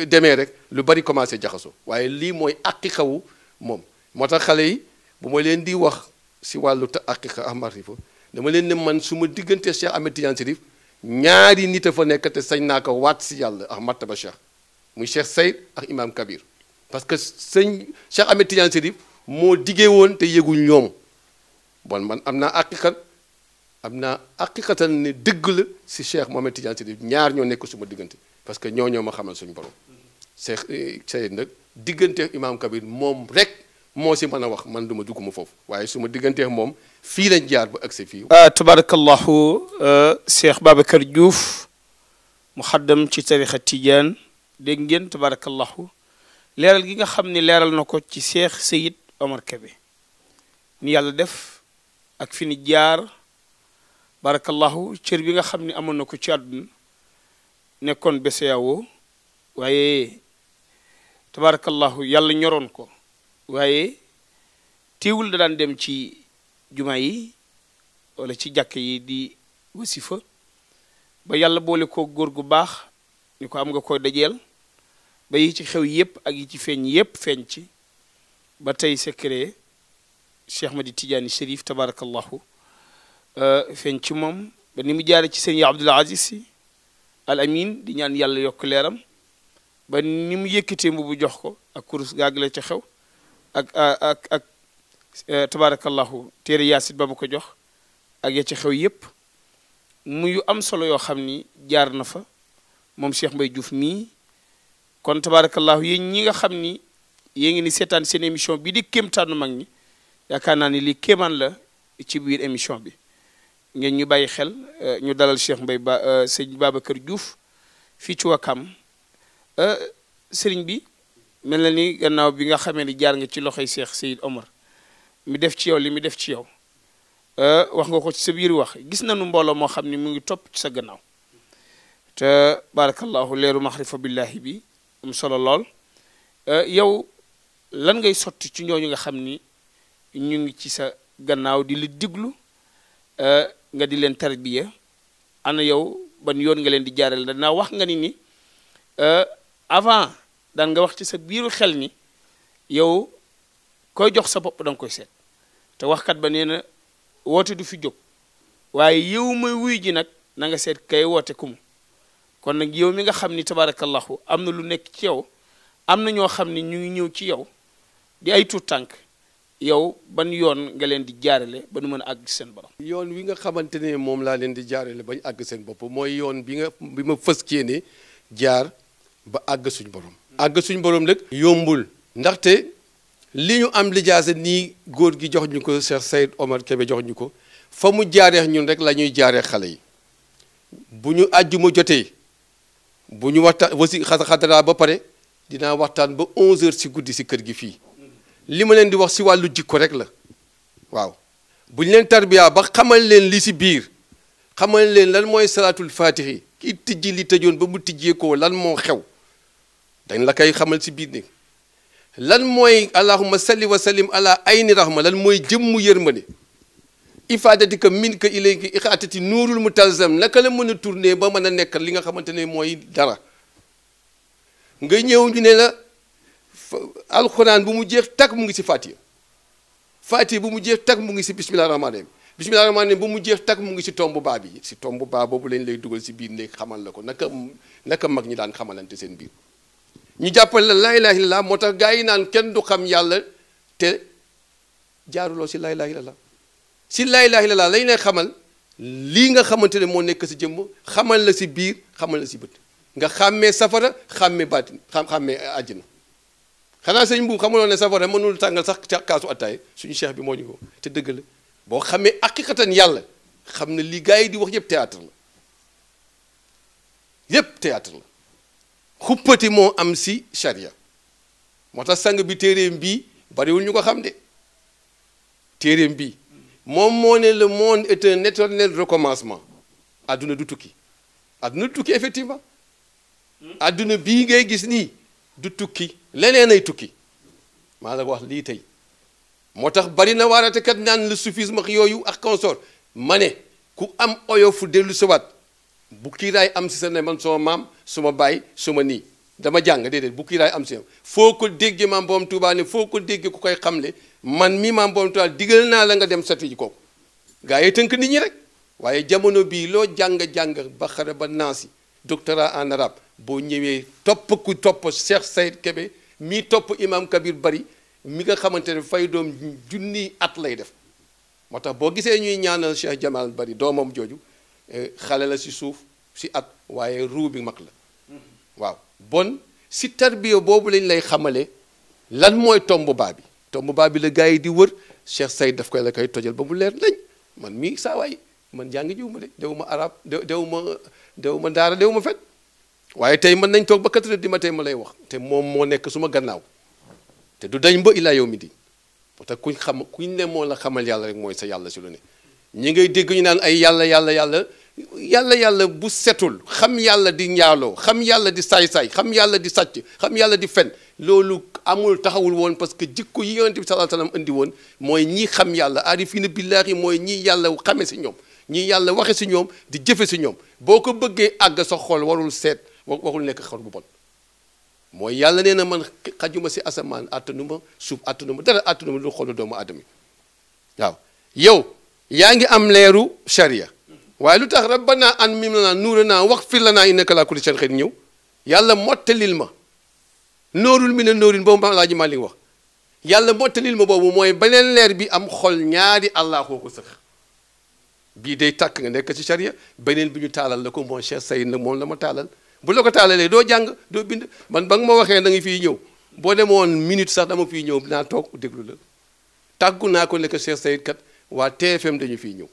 demee rek lu bari commencé jaxasoo waaye lii mooy aqiqawu moom moo tax xale yi bu ma leen di wax si wàllu aqiqa ak marifa dama leen ne man su ma diggante Cheikh Ahmed Tidiane Chérif ñaari nit a fa nekk te sañ naa ko waat si yàlla ak martaba Cheikh muy Cheikh Sayid ak imam Kabir parce que Cheikh Ahmed Tidiane Chérif moo diggee woon te yëgul ñoom bon man am naa aqiqatan ne dëgg la si Cheikh Mohamed Tidiane Chérif ñaar ñoo nekk suma diggante parce que ñoo ma xamal suñu borom Cheikh Sayid nag diggante imam Kabir moom rek moo si mën a wax man duma dugg ma foofu waaye suma diggante moom fii lañ jaar ba agsi fii tabarakallahu Cheikh Babacar Diouf muxaddam ci tarixa Tidiane dégg ngeen tabarakallahu leeral gi nga xam ne leeral na ko ci Cheikh Sayid Omar Kébé ni yàlla def ak fi ni jaar barakallahu cër bi nga xam ne amoon na ko ci àdduna nekkoon BCEAO waaye tabarakallahu yàlla ñoroon ko waaye teewul da daan dem ci juma yi wala ci jàkk yi di wasifa ba yàlla boole ko góor gu baax ni ko am nga koy dajeel ba yi ci xew yépp ak yi ci feeñ yépp feeñ ci ba tey secret Cheikh Ahmed Tidiane Chérif tabarakallahu feeñ ci moom ba ni mu jaare ci sëñ Abdoul Aziz Sy al amin di ñaan yàlla yokk leeram ba ni mu yëkkatee mbubu jox ko ak kurus gaagale ca xew ak tabarakallahu téere yaasit ba mu ko jox ak ya ca xew yépp muy am solo yoo xam ni jaar na fa moom Cheikh Mbaye Diouf mii kon tabarakallahu yéen ñi nga xam ni yée ngi ni seetaan seen émission bi di kéemtaanu mag ñi yaakaar naa ni lii kéemaan la ci biir émission bi ngeen ñu bàyyi xel ñu dalal Cheikh Mbaye sëñ Babacar Diouf fii ci Wakam sëriñ bi mel na ni gannaaw bi nga xamee ni jaar nga ci loxoy Cheikh Seyd Omar mi def ci yow li mi def ci yow wax nga ko ci sa biir wax gis nañu mbooloo moo xam ni mu ngi topp ci sa gannaaw te barakallahu leeru maxrifa billahi bi am solo lool yow lan ngay sotti ci ñooñu nga xam ni ñu ngi ci sa gannaaw di la diglu nga di leen tarbiya ana yow ban yoon nga leen di jaarale danaa wax nga ni avant daan nga wax ci sa biiru xel ni yow koy jox sa bopp da nga koy seet te waxkat ba nee na woote du fi jóg waaye yow may wuy ji nag na nga seet kay woote kumu kon nag yow mi nga xam ni tabarakallahu am na lu nekk ci yow am na ñoo xam ni ñu ngi ñëw ci yow di ay tuut tànk yow ban yoon nga leen di jaarale ba nu mën a àgg seen borom. yoon wi nga xamante ne moom laa leen di jaarale bañ àgg seen bopp mooy yoon bi ma fës yéene jaar ba àgg suñ borom. àgg suñ borom nag yombul. ndaxte li ñu am lijaasa nii góor gi jox ñu ko Cheikh Seyd Omar Kébé jox ñu ko fa mu jaareex ñun rek la ñuy jaaree xale yi bu ñu àjjuma jotee bu ñu waxtaan wasi xadaraa ba pare dinaa waxtaan ba 11h si guddi si kër gi fii. li ma leen di wax si wàllu jikko rek la waaw bu ñu leen tarbiya ba xamal leen li si biir xamal leen lan mooy salaatul faatihi kii tijji li tëjoon ba mu tijjee ko lan moo xew dañ la koy xamal si biir ne lan mooy allahumma salli wa sallim ala ayni rahma lan mooy jëmmu yërmande ifaadatika min ka ilayka ixaatati nuurul mutalzam naka la mën a tourner ba mën a nekk li nga xamante ne mooy dara nga ñëw ñu ne la alxuraan bu mu jeex takk mu ngi si Fatiha bu mu jeex takk mu ngi si bismillahi rahmaani rahim bismillahi rahmaani rahim bu mu jeex takk mu ngi si tombu baa bi si tombu baa boobu lañ lay dugal si biir néeg xamal la ko naka mag ñi daan xamalante seen biir ñu jàppal la laa ilaaha illallaah moo tax gaa yi naan kenn du xam yàlla te jaaruloo si laa ilaaha illallaah si laa ilaaha illallaah lañ lay xamal lii nga xamante ne moo nekk si jëmm xamal la si biir xamal la si bët nga xàmmee safara xàmmee baatin xàmmee àjjana xanaa sëñ bu xamuloo ne safara mënul tàngal sax kaasu attaay suñu cheikh bi moo ñu ko te dëgg la boo xamee haqiqatan yàlla xam ne li gars yi di wax yëpp théâtre la xuppati moo am si charia moo tax sang bi téeréem bii bariwul ñu ko xam de téeréem bii moom moo ne le monde est un éternel recommencement adduna du tukki effectivement adduna bii ngay gis nii du tukki leneen ay tukki maa la wax lii tey moo tax bari na waaratekat naan le soufisme yooyu ak consort ma ne ku am oyofu dellu siwaat bu kiiraay am si sa ne man suma maam suma baay suma nii dama jàng déedéet bu kiiraay am si foo ko déggee maam boom Tuubaa ne foo ko déggee ku koy xamle man mi maam boom Tuubaa digal naa la nga dem sati ji kooku gaa yi tënk nit ñi rek waaye jamono bii loo jàng ba xare ba naasi doctorat en arabe boo ñëwee topp Cheikh Seyd Kébé mii topp imam Kabir Bari mi nga xamante ne fay doom junni at lay def moo tax boo gisee ñuy ñaanal Cheikh Jamal Bari doomam jooju xale la si suuf si at waaye ruu bi mag la waaw bon si tarbiya boobu lañ lay xamale lan mooy tomb baa bi la gars yi di wër Cheikh Seyd daf koy la koy tojal ba mu leer lañ man mii saa waay man jàng jiw ma de dew ma arab dew ma daara dew ma fet waaye tey mën nañ toog ba 4 heures du matin ma lay wax te moom moo nekk suma gannaaw te du dañ ba ilaa yow mi di moo tax kuñ ne moo la xamal yàlla rek mooy sa yàlla si lu ne ñi ngay dégg ñu naan ay yàlla bu setul xam yàlla di njaaloo xam yàlla di saay-saay xam yàlla di sàcc xam yàlla di fen loolu amul taxawul woon parce que jikko yi yonent bi sallallahu alayhi wasallam indi woon mooy ñi xam yàlla aarifiina billaahi mooy ñi yàlla xame si ñoom ñi yàlla waxe si ñoom di jëfe si ñoom boo ko bëggee àgg sa xol warul seet waxul nekk xol bu bon mooy yàlla nee na man xajuma si asamaan attanuma suuf attanuma dara attanuma lu xolu doomu aadama waaw yow yaa ngi am leeru charia waaye lu tax rabbana an mim lanaa nuuranaa waxfir lanaa innaka laa kulli shay'in qadiir ñëw yàlla mottalil ma nóorul mi ne nóorin boobu ma laaji Malick wax yàlla mottalil ma boobu mooy beneen leer bi am xol ñaari allah koo ko sëx bii day tàkk nga nekk ci charia beneen bi ñu taalal la ko mon cher Sayid nag moom la ma taalal bu la ko taalalee doo jàng doo bind man ba nga ma waxee da nga fiy ñëw boo demoon minute sax dama fiy ñëw naa toog déglu la tàggu naa ko nekk Cheikh Sayid kat waa TFM dañu fiy ñëw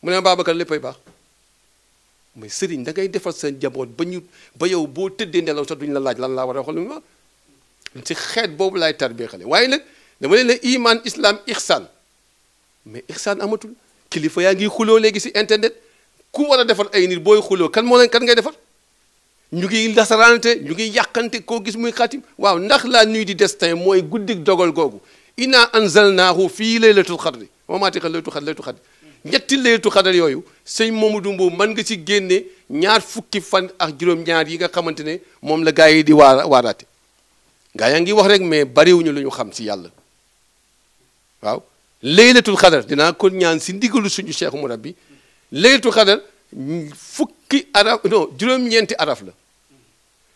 mu ne Babacar léppay baax mais sëriñ da ngay defal sa njaboot ba yow boo tëddee nelaw sax duñu la laaj lan laa war a wax lu ma ci xeet boobu laay tarbie xale waaye nag dama leen ne iman islam ihsan mais ihsan amatul kilifa yaa ngi xuloo léegi si internet ku war a defar ay nit booy xuloo kan moo leen kan ngay defar ñu ngi lasarante ñu ngi yàqante koo gis muy xaatim waaw ndax la nuit du destin mooy guddik dogal googu inna anzalnaahu fii laylatul xadri wa maa adraaka laylatul xadri ñetti laylatul xadri yooyu sëñ Mamadou Mbow mën nga ci génne ñaar fukki fan ak juróom-ñaar yi nga xamante ne moom la gaa yi di waaraate gaa yaa ngi wax rek mais bariwuñu lu ñu xam si yàlla waaw laylatul xadar dinaa ko ñaan si ndigalu suñu cheikh murabbi laylatul xadar fukki araf non juróom-ñeenti araf la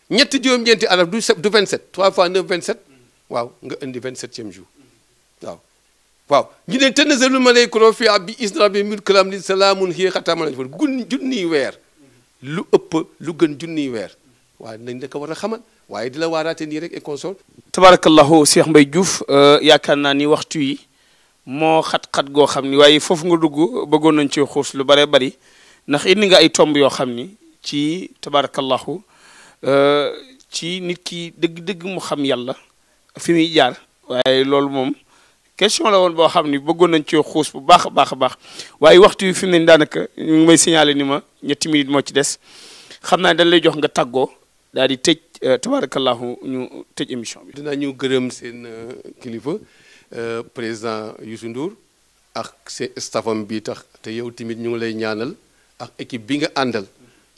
ñetti juróom-ñeenti araf du 27 3 fois 9 27 waaw nga indi 27e jour waaw ñu ne tanazzalul malaa'ikatu fiihaa bi izni rabbihim min kulli amrin salaamun hiya hattaa matla'il fajr junniy weer lu ëpp lu gën junniy weer waaye nañ da ko war a xamal waaye di la waaraate nii rek et consort tabarakallahu Cheikh Mbaye Diouf yaakaar naa ni waxtu yi moo xat-xat goo xam ni waaye foofu nga dugg bëggoon nañ ci xuus lu bare bari ndax indi nga ay tomb yoo xam ni ci tabarakallahu ci nit ki dëgg-dëgg mu xam yàlla fi muy jaar waaye loolu moom question la woon boo xam ni bëggoon nañ ci xuus bu baax a baax a baax waaye waxtu yi fi mu ne daanaka ñu ngi may signalé ni ma ñetti minutes moo ci des xam naa dañ lay jox nga tàggoo daal di tëj tabarakallahu ñu tëj émission bi. dinaa ñu gërëm seen kilifa président Youssou Ndour ak seen staffam bi tax te yow tamit ñu ngi lay ñaanal ak équipe bi nga àndal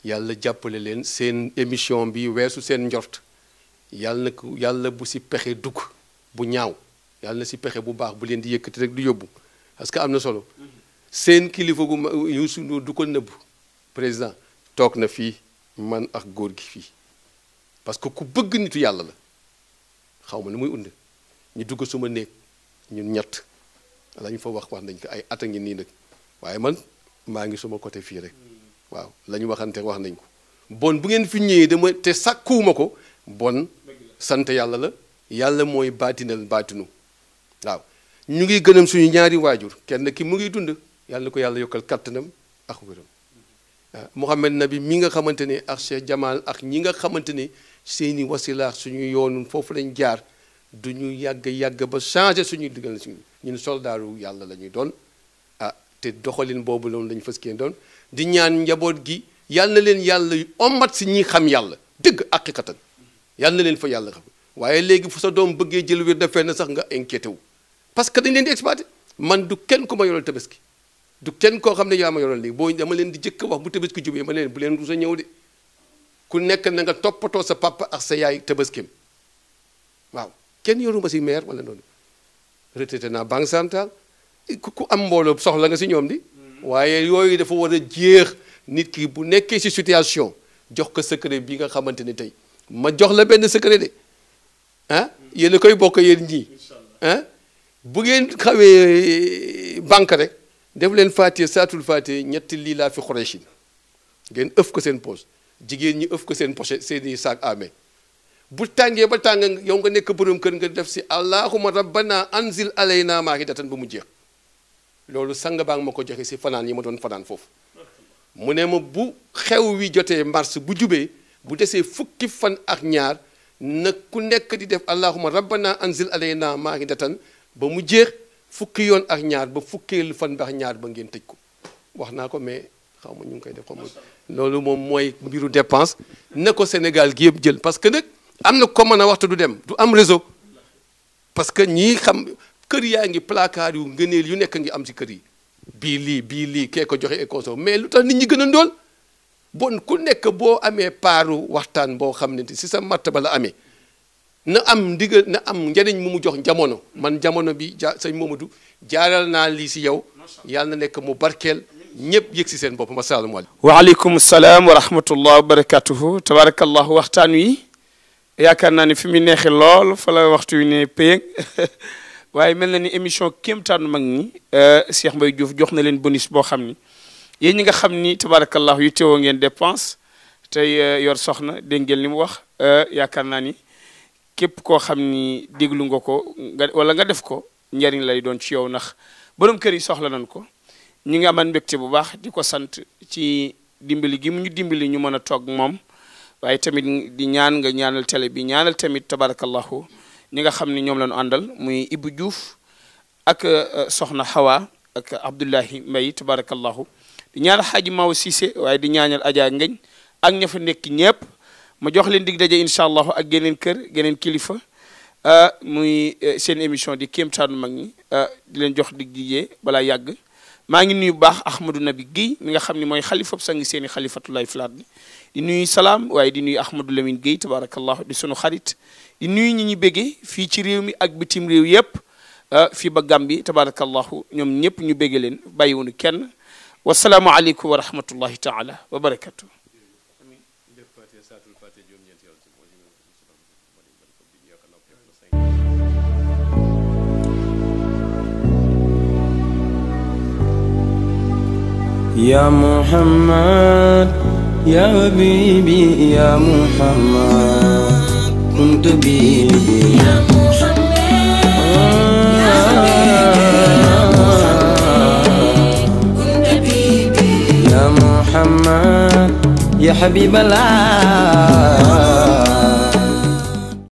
yàlla jàppale leen seen émission bi weesu seen njort yàlla na ko yàlla bu si pexe dugg bu ñaaw yàlla na si pexe bu baax bu leen di yëkkati rek du yóbbu parce que am na solo seen kilifa gu Youssou Ndour du ko nëbb président toog na fii man ak góor gi fii parce que ku bëgg nitu yàlla la xaw ma nu muy und ñu dugg suma néeg ñun ñett la ñu fa wax nañ ko ay at a ngi nii nag waaye man maa ngi suma côté fii rek waaw la ñu waxante wax nañ ko bon bu ngeen fi ñëwee dama te sàkkuwuma ko bon sant yàlla la yàlla mooy baatinal baatinu waaw ñu ngi gënam suñu ñaari waajur kenn ki mu ngi dund yàlla na ko yàlla yokkal kattanam ak wéram Mouhamed Nabi mi nga xamante ne ak Cheikh Jamal ak ñi nga xamante ne seeni wasila suñu yoonu foofu lañ jaar du ñu yàgg ba changé suñuy diggal suñu ñun soldaaru yàlla la ñuy doon te doxalin boobu loolu lañu fas kee doon di ñaan njaboot gi yàlla na leen yàlla ommat si ñi xam yàlla dëgg haqiqatan yàlla na leen fa yàlla xam waaye léegi fu sa doom bëggee jël wér defee na sax nga inquiété wu parce que dañ leen di exploité man du kenn ku ma yoral tabaski du kenn koo xam ne yaa ma yoral léegi boo dama leen di jëkk wax bu tabaski jubee ma leen bu leen rusa ñëw de ku nekk na nga toppatoo sa papa ak sa yaay tabaskim waaw kenn yoruma si maire wala noonu retraité naa banque centrale ku am mbooloo soxla nga si ñoom di waaye yooyu dafa war a jeex nit ki bu nekkee si situation jox ko secret bi nga xamante ne tey ma jox la benn secret de yéen a koy bokk yéen ñii bu ngeen xawee banque rek def leen fàttee saatul fàttee ñetti lii laa fi xoreechin ngeen ëf ko seen poche jigéen ñi ëf ko seen poche seeni sac à main bu tàngee ba tàng yow nga nekk borom kër nga def si allahumma rabbana anzil alayna maa'idatan ba mu jeex loolu sang baa ngi ma ko joxe si fanaan yi ma doon fanaan foofu mu ne ma bu xew wi jotee mars bu jubee bu desee fukki fan ak ñaar na ku nekk di def allahumma rabbana anzil alayna maa'idatan ba mu jeex fukki yoon ak ñaar ba fukkeelu fan ba ak ñaar ba ngeen tëj ko wax naa ko mais xaw ma ñu ngi koy def xaw ma loolu moom mooy mbiru dépense na ko Sénégal gi yëpp jël parce que nag am na ko mën a waxtu du dem du am réseau parce que ñii xam kër yaa ngi placard yu ngëneel yu nekk ngi am si kër yi bii lii kee ko joxe école mais lu tax nit ñi gën a ndóol bon ku nekk boo amee paaru waxtaan boo xam ne si sa martaba la amee na am ndigal na am njëriñ mu jox jamono man jamono bi sëñ Mamadou jaaral naa lii si yow yàlla na nekk mu barkeel ñëpp yëg si seen bopp asalaamaaleykum. waaleykum salaam wa rahmatullah wa barakatuhu tabarakallahu waxtaan wi yaakaar naa ne fi mu neexee lool fa la waxtu wi ne péyëg waaye mel na ni émission kéemtaanu mag ñi Cheikh Mbaye Diouf jox na leen bonus boo xam ni yéen ñi nga xam ni tabarakallahu yu teewoo ngeen dépense tey yor soxna dégg ngeen li mu wax yaakaar naa ni képp koo xam ni déglu nga ko wala nga def ko njariñ lay doon ci yow ndax borom kër yi soxla nañ ko ñi nga aman mbégte bu baax di ko sant ci dimbali gi mu ñu dimbali ñu mën a toog moom waaye tamit di ñaan nga ñaanal télé bi ñaanal tamit tabarakallahu ñi nga xam ni ñoom lañu àndal muy Ibou Diouf ak soxna Hawa ak Abdoulahi Mbaye tabarakallahu di ñaanal Xaaji Maw Cissé waaye di ñaanal Adja Ngeñ ak ña fa nekk ñëpp ma jox leen dig daje incha allahu ak geneen kër geneen kilifa muy seen émission di kéemtaanu mag ñi di leen jox dig dijee balaa yàgg maa ngi nuyu bu baax Ahmadou Nabi Guèye mi nga xam ne mooy xalifab sangi seeni xalifatulaay filaat bi di nuyu salaam waaye di nuyu Ahmadou Lamine Guèye tabarakallahu di sunu xarit di nuyu ñi ñu béggee fii ci réew mi ak bitim réew yëpp fii ba Gàmbi tabarakallahu ñoom ñëpp ñu béggee leen bàyyiwunu kenn wasalaamu aleykum wa rahmatullahi taala wa barakatuh. يا محمد يا حبيبي يا محمد كنت بيبي يا محمد يا حبيبي يا محمد كنت بيبي يا محمد يا حبيب الله